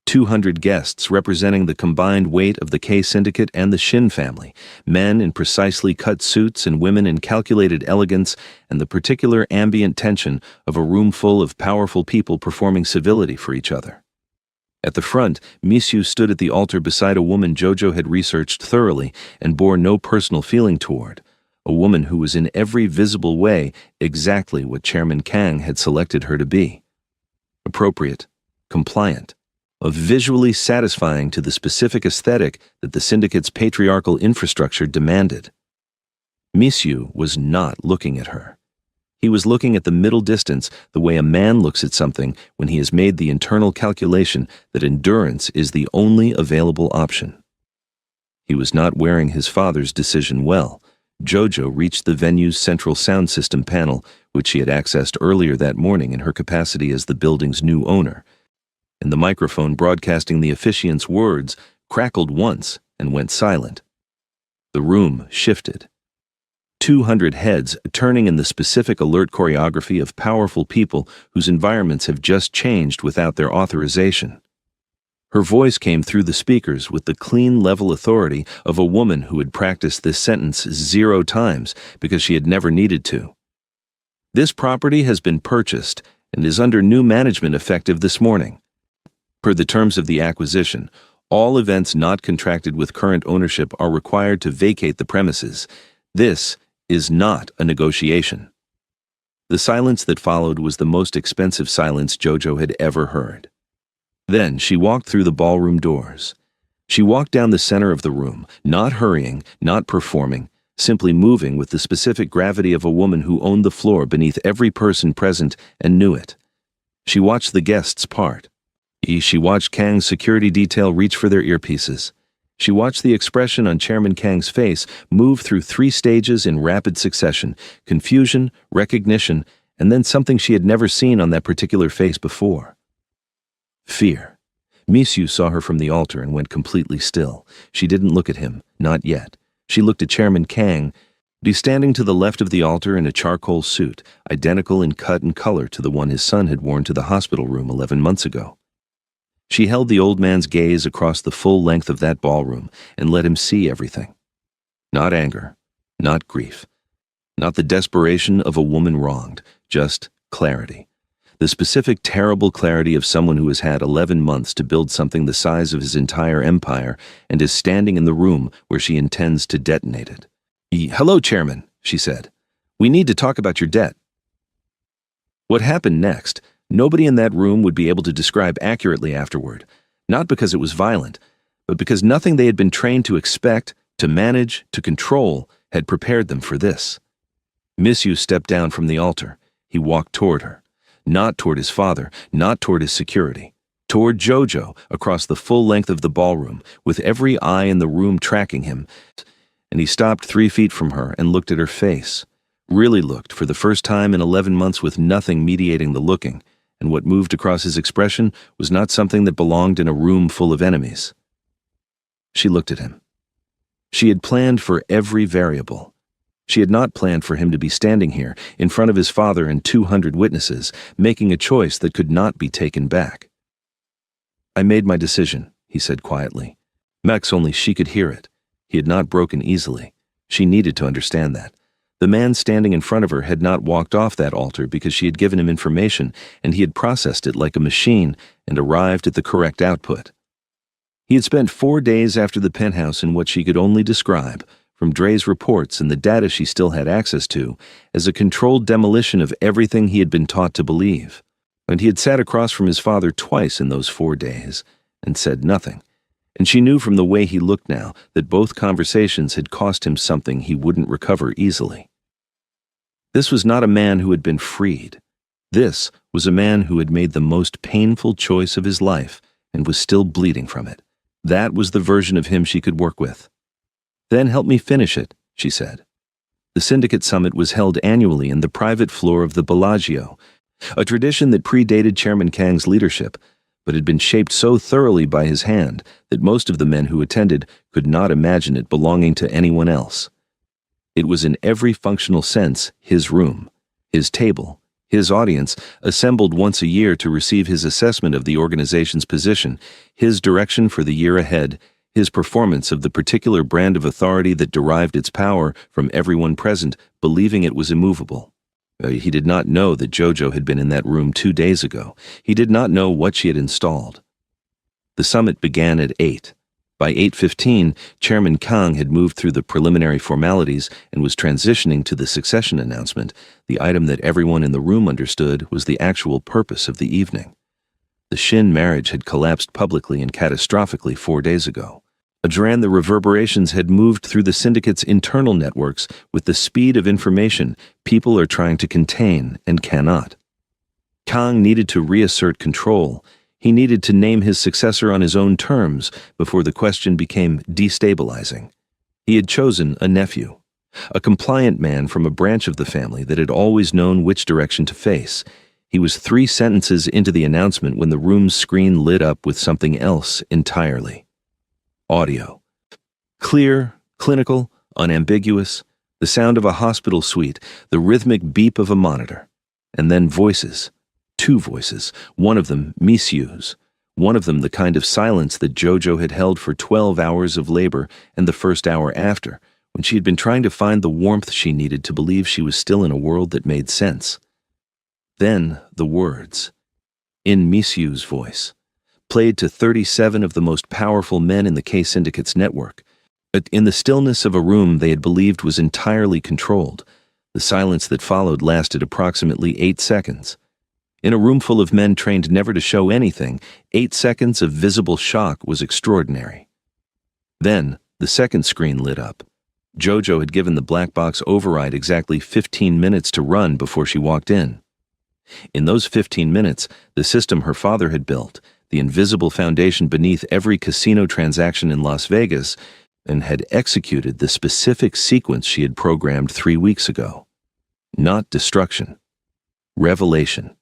200 guests representing the combined weight of the K Syndicate and the Shin family, men in precisely cut suits and women in calculated elegance, and the particular ambient tension of a room full of powerful people performing civility for each other. At the front, Mishu stood at the altar beside a woman Jojo had researched thoroughly and bore no personal feeling toward, a woman who was in every visible way exactly what Chairman Kang had selected her to be. Appropriate, compliant, visually satisfying to the specific aesthetic that the syndicate's patriarchal infrastructure demanded. Mishu was not looking at her. He was looking at the middle distance the way a man looks at something when he has made the internal calculation that endurance is the only available option. He was not wearing his father's decision well. Jojo reached the venue's central sound system panel, which she had accessed earlier that morning in her capacity as the building's new owner, and the microphone broadcasting the officiant's words crackled once and went silent. The room shifted. 200 heads turning in the specific alert choreography of powerful people whose environments have just changed without their authorization. Her voice came through the speakers with the clean, level authority of a woman who had practiced this sentence 0 times because she had never needed to. This property has been purchased and is under new management effective this morning. Per the terms of the acquisition, all events not contracted with current ownership are required to vacate the premises. This is not a negotiation. The silence that followed was the most expensive silence Jojo had ever heard. Then she walked through the ballroom doors. She walked down the center of the room, not hurrying, not performing, simply moving with the specific gravity of a woman who owned the floor beneath every person present and knew it. She watched the guests part. She watched Kang's security detail reach for their earpieces. She watched the expression on Chairman Kang's face move through 3 stages in rapid succession: confusion, recognition, and then something she had never seen on that particular face before. Fear. Misiu saw her from the altar and went completely still. She didn't look at him, not yet. She looked at Chairman Kang, but he's standing to the left of the altar in a charcoal suit, identical in cut and color to the one his son had worn to the hospital room 11 months ago. She held the old man's gaze across the full length of that ballroom and let him see everything. Not anger, not grief, not the desperation of a woman wronged, just clarity. The specific terrible clarity of someone who has had 11 months to build something the size of his entire empire and is standing in the room where she intends to detonate it. "Hello, Chairman," she said. "We need to talk about your debt." What happened next, nobody in that room would be able to describe accurately afterward, not because it was violent, but because nothing they had been trained to expect, to manage, to control, had prepared them for this. Misiu stepped down from the altar. He walked toward her. Not toward his father, not toward his security. Toward Jojo, across the full length of the ballroom, with every eye in the room tracking him. And he stopped 3 feet from her and looked at her face. Really looked, for the first time in 11 months with nothing mediating the looking, and what moved across his expression was not something that belonged in a room full of enemies. She looked at him. She had planned for every variable. She had not planned for him to be standing here, in front of his father and 200 witnesses, making a choice that could not be taken back. "I made my decision," he said quietly. Max, only she could hear it. He had not broken easily. She needed to understand that. The man standing in front of her had not walked off that altar because she had given him information, and he had processed it like a machine and arrived at the correct output. He had spent 4 days after the penthouse in what she could only describe, from Dre's reports and the data she still had access to, as a controlled demolition of everything he had been taught to believe. And he had sat across from his father twice in those 4 days, and said nothing. And she knew from the way he looked now that both conversations had cost him something he wouldn't recover easily. This was not a man who had been freed. This was a man who had made the most painful choice of his life and was still bleeding from it. That was the version of him she could work with. "Then help me finish it," she said. The Syndicate Summit was held annually in the private floor of the Bellagio, a tradition that predated Chairman Kang's leadership, but had been shaped so thoroughly by his hand that most of the men who attended could not imagine it belonging to anyone else. It was in every functional sense his room, his table, his audience, assembled once a year to receive his assessment of the organization's position, his direction for the year ahead, his performance of the particular brand of authority that derived its power from everyone present, believing it was immovable. He did not know that Jojo had been in that room 2 days ago. He did not know what she had installed. The summit began at 8. By 8:15, Chairman Kang had moved through the preliminary formalities and was transitioning to the succession announcement, the item that everyone in the room understood was the actual purpose of the evening. The Shin marriage had collapsed publicly and catastrophically 4 days ago. The reverberations had moved through the syndicate's internal networks with the speed of information people are trying to contain and cannot. Kang needed to reassert control. He needed to name his successor on his own terms before the question became destabilizing. He had chosen a nephew, a compliant man from a branch of the family that had always known which direction to face. He was 3 sentences into the announcement when the room's screen lit up with something else entirely. Audio. Clear, clinical, unambiguous, the sound of a hospital suite, the rhythmic beep of a monitor. And then voices. 2 voices, one of them Misiu's, one of them the kind of silence that Jojo had held for 12 hours of labor and the first hour after, when she had been trying to find the warmth she needed to believe she was still in a world that made sense. Then the words, in Misiu's voice, played to 37 of the most powerful men in the K Syndicate's network. But in the stillness of a room they had believed was entirely controlled, the silence that followed lasted approximately 8 seconds. In a room full of men trained never to show anything, 8 seconds of visible shock was extraordinary. Then, the second screen lit up. Jojo had given the black box override exactly 15 minutes to run before she walked in. In those 15 minutes, the system her father had built, the invisible foundation beneath every casino transaction in Las Vegas, and had executed the specific sequence she had programmed 3 weeks ago. Not destruction. Revelation.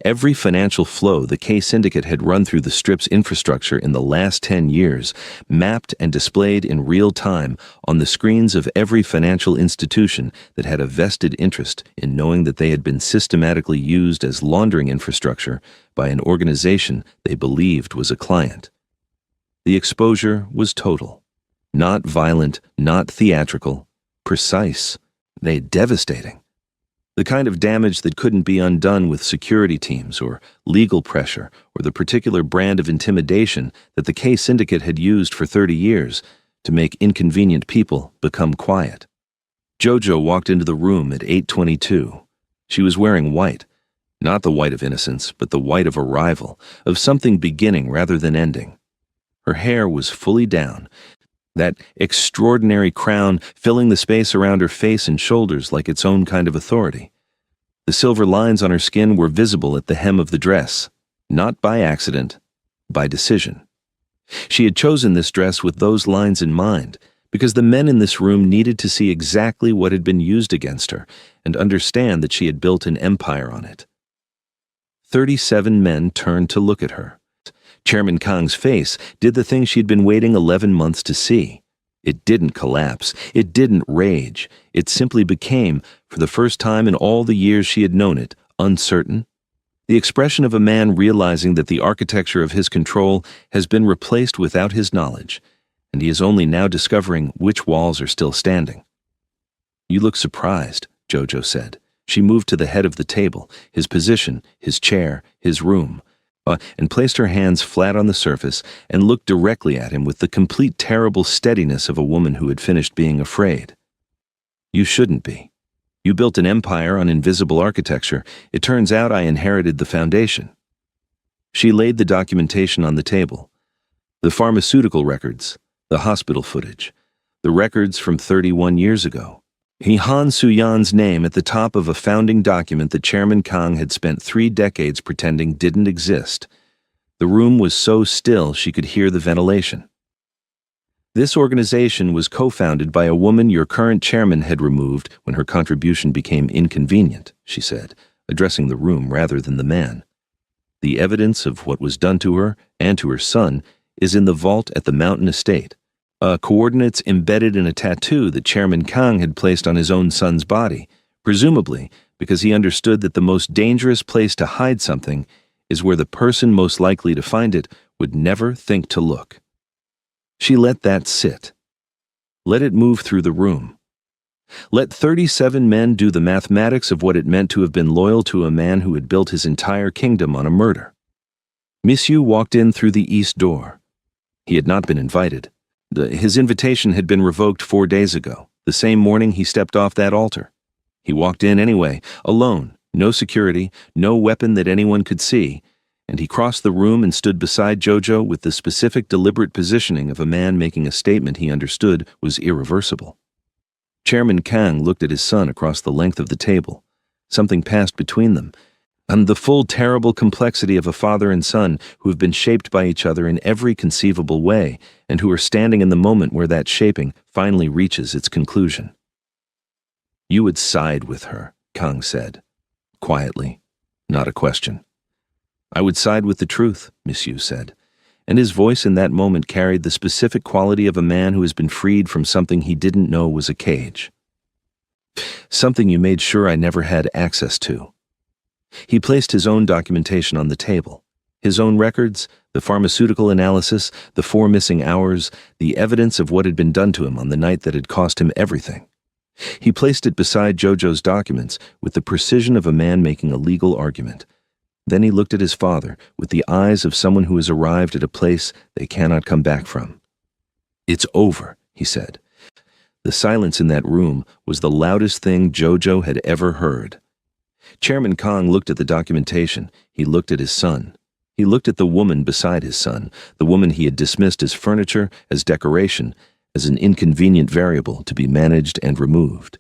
Every financial flow the K Syndicate had run through the Strip's infrastructure in the last 10 years, mapped and displayed in real time on the screens of every financial institution that had a vested interest in knowing that they had been systematically used as laundering infrastructure by an organization they believed was a client. The exposure was total. Not violent, not theatrical, precise, devastating. The kind of damage that couldn't be undone with security teams or legal pressure or the particular brand of intimidation that the K Syndicate had used for 30 years to make inconvenient people become quiet. Jojo walked into the room at 8:22. She was wearing white, not the white of innocence, but the white of arrival, of something beginning rather than ending. Her hair was fully down, that extraordinary crown filling the space around her face and shoulders like its own kind of authority. The silver lines on her skin were visible at the hem of the dress, not by accident, by decision. She had chosen this dress with those lines in mind, because the men in this room needed to see exactly what had been used against her and understand that she had built an empire on it. 37 men turned to look at her. Chairman Kang's face did the thing she'd been waiting 11 months to see. It didn't collapse. It didn't rage. It simply became, for the first time in all the years she had known it, uncertain. The expression of a man realizing that the architecture of his control has been replaced without his knowledge, and he is only now discovering which walls are still standing. "You look surprised," Jojo said. She moved to the head of the table, his position, his chair, his room, and placed her hands flat on the surface and looked directly at him with the complete terrible steadiness of a woman who had finished being afraid. "You shouldn't be. You built an empire on invisible architecture. It turns out I inherited the foundation." She laid the documentation on the table. The pharmaceutical records, the hospital footage, the records from 31 years ago. Han Suyan's name at the top of a founding document that Chairman Kang had spent 3 decades pretending didn't exist. The room was so still she could hear the ventilation. "This organization was co-founded by a woman your current chairman had removed when her contribution became inconvenient," she said, addressing the room rather than the man. "The evidence of what was done to her and to her son is in the vault at the mountain estate. Coordinates embedded in a tattoo that Chairman Kang had placed on his own son's body, presumably because he understood that the most dangerous place to hide something is where the person most likely to find it would never think to look." She let that sit. Let it move through the room. Let 37 men do the mathematics of what it meant to have been loyal to a man who had built his entire kingdom on a murder. Monsieur walked in through the east door. He had not been invited. His invitation had been revoked 4 days ago, the same morning he stepped off that altar. He walked in anyway, alone, no security, no weapon that anyone could see, and he crossed the room and stood beside Jojo with the specific deliberate positioning of a man making a statement he understood was irreversible. Chairman Kang looked at his son across the length of the table. Something passed between them, and the full terrible complexity of a father and son who have been shaped by each other in every conceivable way, and who are standing in the moment where that shaping finally reaches its conclusion. "You would side with her," Kang said, quietly, not a question. "I would side with the truth," Monsieur said, and his voice in that moment carried the specific quality of a man who has been freed from something he didn't know was a cage. "Something you made sure I never had access to." He placed his own documentation on the table. His own records, the pharmaceutical analysis, the 4 missing hours, the evidence of what had been done to him on the night that had cost him everything. He placed it beside Jojo's documents with the precision of a man making a legal argument. Then he looked at his father with the eyes of someone who has arrived at a place they cannot come back from. "It's over," he said. The silence in that room was the loudest thing Jojo had ever heard. Chairman Kang looked at the documentation. He looked at his son. He looked at the woman beside his son, the woman he had dismissed as furniture, as decoration, as an inconvenient variable to be managed and removed.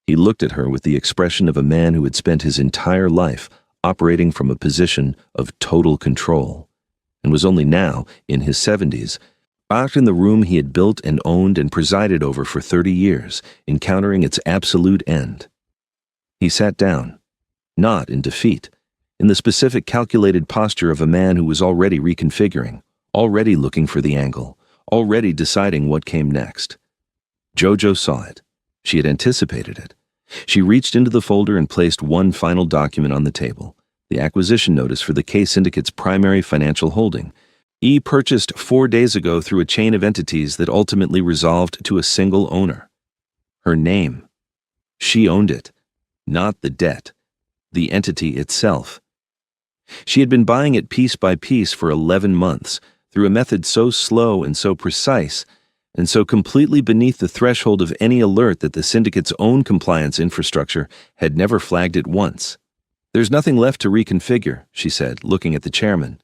He looked at her with the expression of a man who had spent his entire life operating from a position of total control, and was only now, in his 70s, back in the room he had built and owned and presided over for 30 years, encountering its absolute end. He sat down. not in defeat, in the specific calculated posture of a man who was already reconfiguring, already looking for the angle, already deciding what came next. Jojo saw it. She had anticipated it. She reached into the folder and placed one final document on the table, the acquisition notice for the K Syndicate's primary financial holding. Purchased 4 days ago through a chain of entities that ultimately resolved to a single owner. Her name. She owned it, not the debt, the entity itself. She had been buying it piece by piece for 11 months, through a method so slow and so precise, and so completely beneath the threshold of any alert that the syndicate's own compliance infrastructure had never flagged it once. "There's nothing left to reconfigure," she said, looking at the chairman.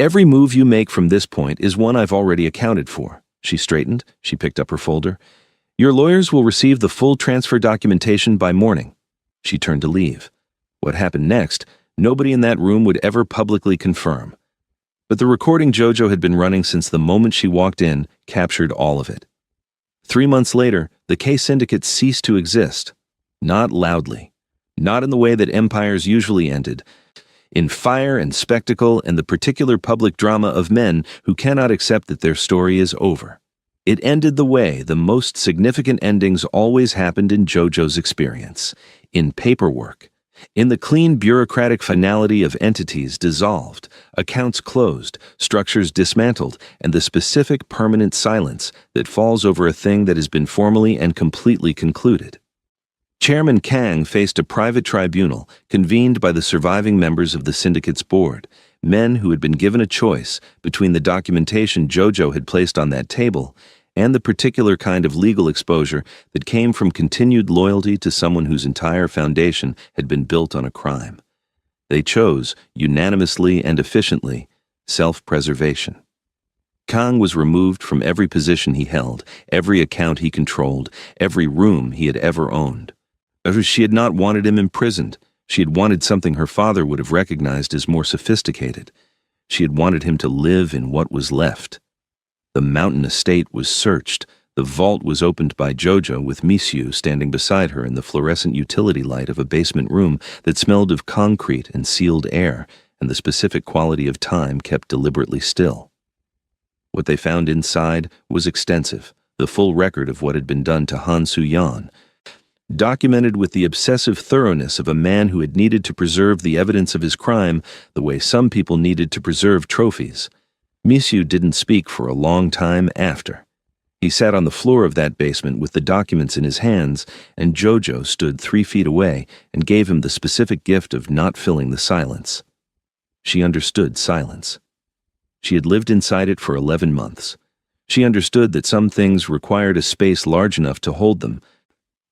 "Every move you make from this point is one I've already accounted for." She straightened. She picked up her folder. "Your lawyers will receive the full transfer documentation by morning." She turned to leave. What happened next, nobody in that room would ever publicly confirm. But the recording Jojo had been running since the moment she walked in captured all of it. 3 months later, the K Syndicate ceased to exist. Not loudly. Not in the way that empires usually ended. In fire and spectacle and the particular public drama of men who cannot accept that their story is over. It ended the way the most significant endings always happened in Jojo's experience. In paperwork. In the clean bureaucratic finality of entities dissolved, accounts closed, structures dismantled, and the specific permanent silence that falls over a thing that has been formally and completely concluded. Chairman Kang faced a private tribunal convened by the surviving members of the syndicate's board, men who had been given a choice between the documentation Jojo had placed on that table and the particular kind of legal exposure that came from continued loyalty to someone whose entire foundation had been built on a crime. They chose, unanimously and efficiently, self-preservation. Kang was removed from every position he held, every account he controlled, every room he had ever owned. She had not wanted him imprisoned. She had wanted something her father would have recognized as more sophisticated. She had wanted him to live in what was left. The mountain estate was searched. The vault was opened by Jojo with Mishu standing beside her in the fluorescent utility light of a basement room that smelled of concrete and sealed air, and the specific quality of time kept deliberately still. What they found inside was extensive, the full record of what had been done to Han Su-yan, documented with the obsessive thoroughness of a man who had needed to preserve the evidence of his crime the way some people needed to preserve trophies. Mishu didn't speak for a long time after. He sat on the floor of that basement with the documents in his hands, and Jojo stood 3 feet away and gave him the specific gift of not filling the silence. She understood silence. She had lived inside it for 11 months. She understood that some things required a space large enough to hold them,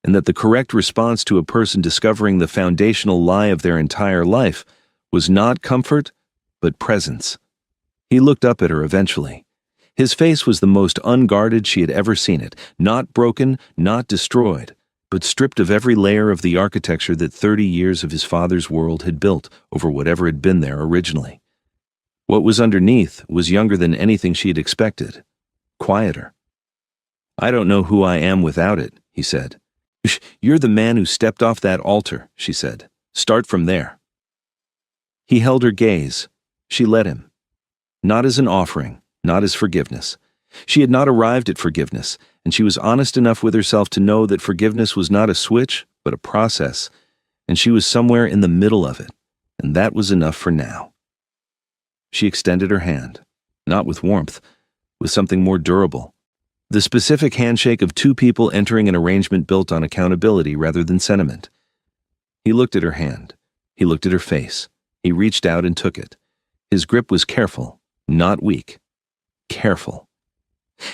and that the correct response to a person discovering the foundational lie of their entire life was not comfort, but presence. He looked up at her eventually. His face was the most unguarded she had ever seen it, not broken, not destroyed, but stripped of every layer of the architecture that 30 years of his father's world had built over whatever had been there originally. What was underneath was younger than anything she had expected, quieter. "I don't know who I am without it," he said. "You're the man who stepped off that altar," she said. "Start from there." He held her gaze. She let him. Not as an offering, not as forgiveness. She had not arrived at forgiveness, and she was honest enough with herself to know that forgiveness was not a switch, but a process, and she was somewhere in the middle of it, and that was enough for now. She extended her hand, not with warmth, with something more durable. The specific handshake of 2 people entering an arrangement built on accountability rather than sentiment. He looked at her hand. He looked at her face. He reached out and took it. His grip was careful, not weak. Careful.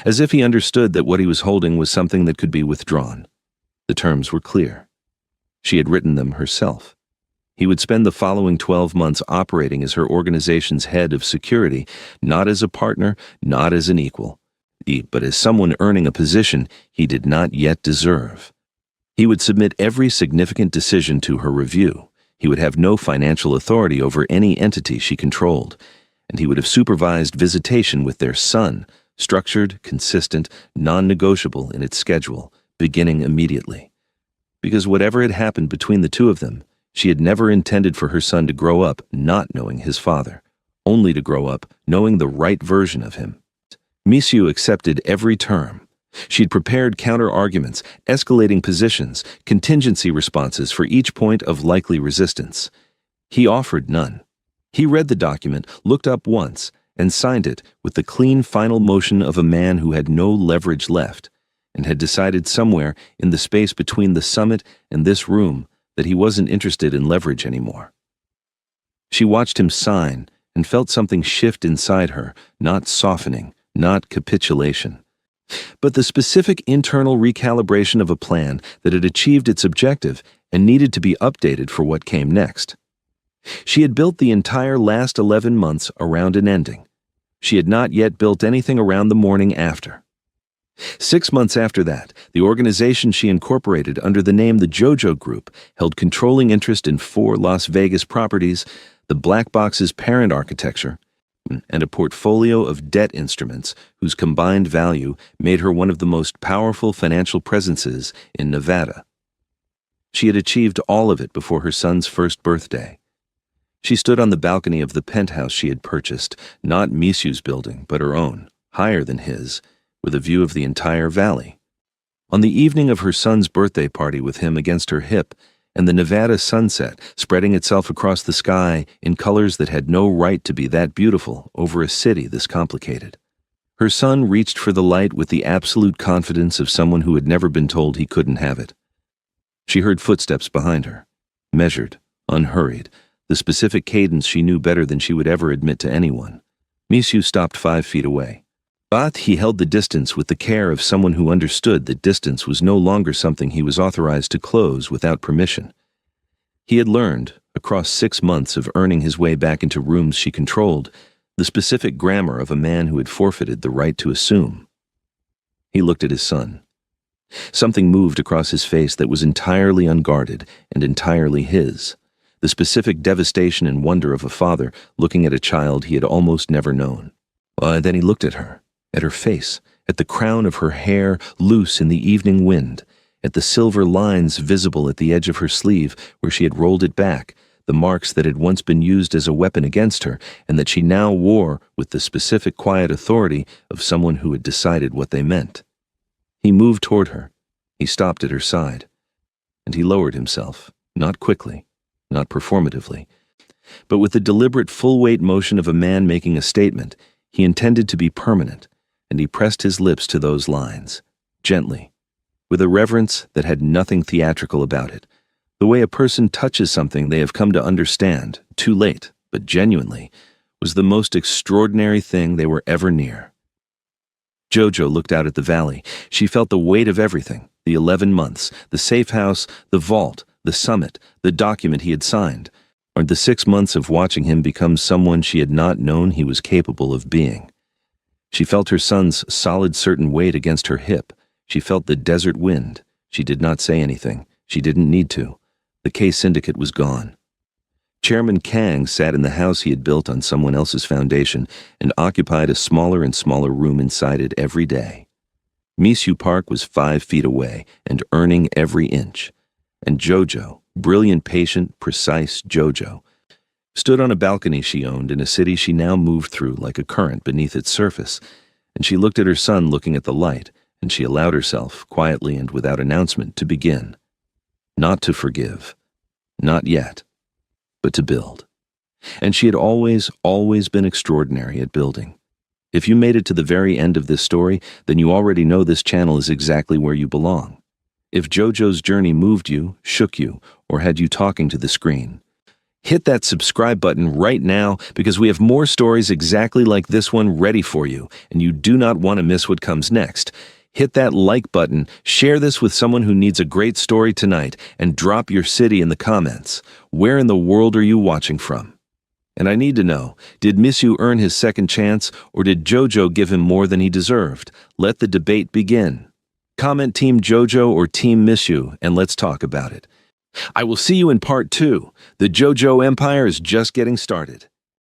As if he understood that what he was holding was something that could be withdrawn. The terms were clear. She had written them herself. He would spend the following 12 months operating as her organization's head of security, not as a partner, not as an equal, but as someone earning a position he did not yet deserve. He would submit every significant decision to her review. He would have no financial authority over any entity she controlled, and he would have supervised visitation with their son, structured, consistent, non-negotiable in its schedule, beginning immediately. Because whatever had happened between the 2 of them, She had never intended for her son to grow up not knowing his father, only to grow up knowing the right version of him. Misiu accepted every term. She'd prepared counter-arguments, escalating positions, contingency responses for each point of likely resistance. He offered none. He read the document, looked up once, and signed it with the clean final motion of a man who had no leverage left, and had decided somewhere in the space between the summit and this room that he wasn't interested in leverage anymore. She watched him sign and felt something shift inside her, not softening, not capitulation, but the specific internal recalibration of a plan that had achieved its objective and needed to be updated for what came next. She had built the entire last 11 months around an ending. She had not yet built anything around the morning after. 6 months after that, the organization she incorporated under the name the JoJo Group held controlling interest in 4 Las Vegas properties, the Black Box's parent architecture, and a portfolio of debt instruments whose combined value made her one of the most powerful financial presences in Nevada. She had achieved all of it before her son's first birthday. She stood on the balcony of the penthouse she had purchased, not Misiu's building, but her own, higher than his, with a view of the entire valley. On the evening of her son's birthday party with him against her hip, and the Nevada sunset spreading itself across the sky in colors that had no right to be that beautiful over a city this complicated. Her son reached for the light with the absolute confidence of someone who had never been told he couldn't have it. She heard footsteps behind her, measured, unhurried, the specific cadence she knew better than she would ever admit to anyone. Misiu stopped 5 feet away. But he held the distance with the care of someone who understood that distance was no longer something he was authorized to close without permission. He had learned, across 6 months of earning his way back into rooms she controlled, the specific grammar of a man who had forfeited the right to assume. He looked at his son. Something moved across his face that was entirely unguarded and entirely his, the specific devastation and wonder of a father looking at a child he had almost never known. Then he looked at her. At her face, at the crown of her hair loose in the evening wind, at the silver lines visible at the edge of her sleeve where she had rolled it back, the marks that had once been used as a weapon against her and that she now wore with the specific quiet authority of someone who had decided what they meant. He moved toward her. He stopped at her side. And he lowered himself, not quickly, not performatively, but with the deliberate full-weight motion of a man making a statement. He intended to be permanent, and he pressed his lips to those lines, gently, with a reverence that had nothing theatrical about it, the way a person touches something they have come to understand, too late, but genuinely, was the most extraordinary thing they were ever near. JoJo looked out at the valley. She felt the weight of everything, the 11 months, the safe house, the vault, the summit, the document he had signed, or the 6 months of watching him become someone she had not known he was capable of being. She felt her son's solid, certain weight against her hip. She felt the desert wind. She did not say anything. She didn't need to. The K Syndicate was gone. Chairman Kang sat in the house he had built on someone else's foundation and occupied a smaller and smaller room inside it every day. Misiu Park was 5 feet away and earning every inch. And JoJo, brilliant, patient, precise JoJo, stood on a balcony she owned in a city she now moved through like a current beneath its surface, and she looked at her son looking at the light, and she allowed herself, quietly and without announcement, to begin. Not to forgive. Not yet. But to build. And she had always been extraordinary at building. If you made it to the very end of this story, then you already know this channel is exactly where you belong. If JoJo's journey moved you, shook you, or had you talking to the screen, hit that subscribe button right now because we have more stories exactly like this one ready for you, and you do not want to miss what comes next. Hit that like button, share this with someone who needs a great story tonight, and drop your city in the comments. Where in the world are you watching from? And I need to know, did Misiu earn his second chance, or did JoJo give him more than he deserved? Let the debate begin. Comment Team JoJo or Team Misiu, and let's talk about it. I will see you in part 2. The JoJo Empire is just getting started.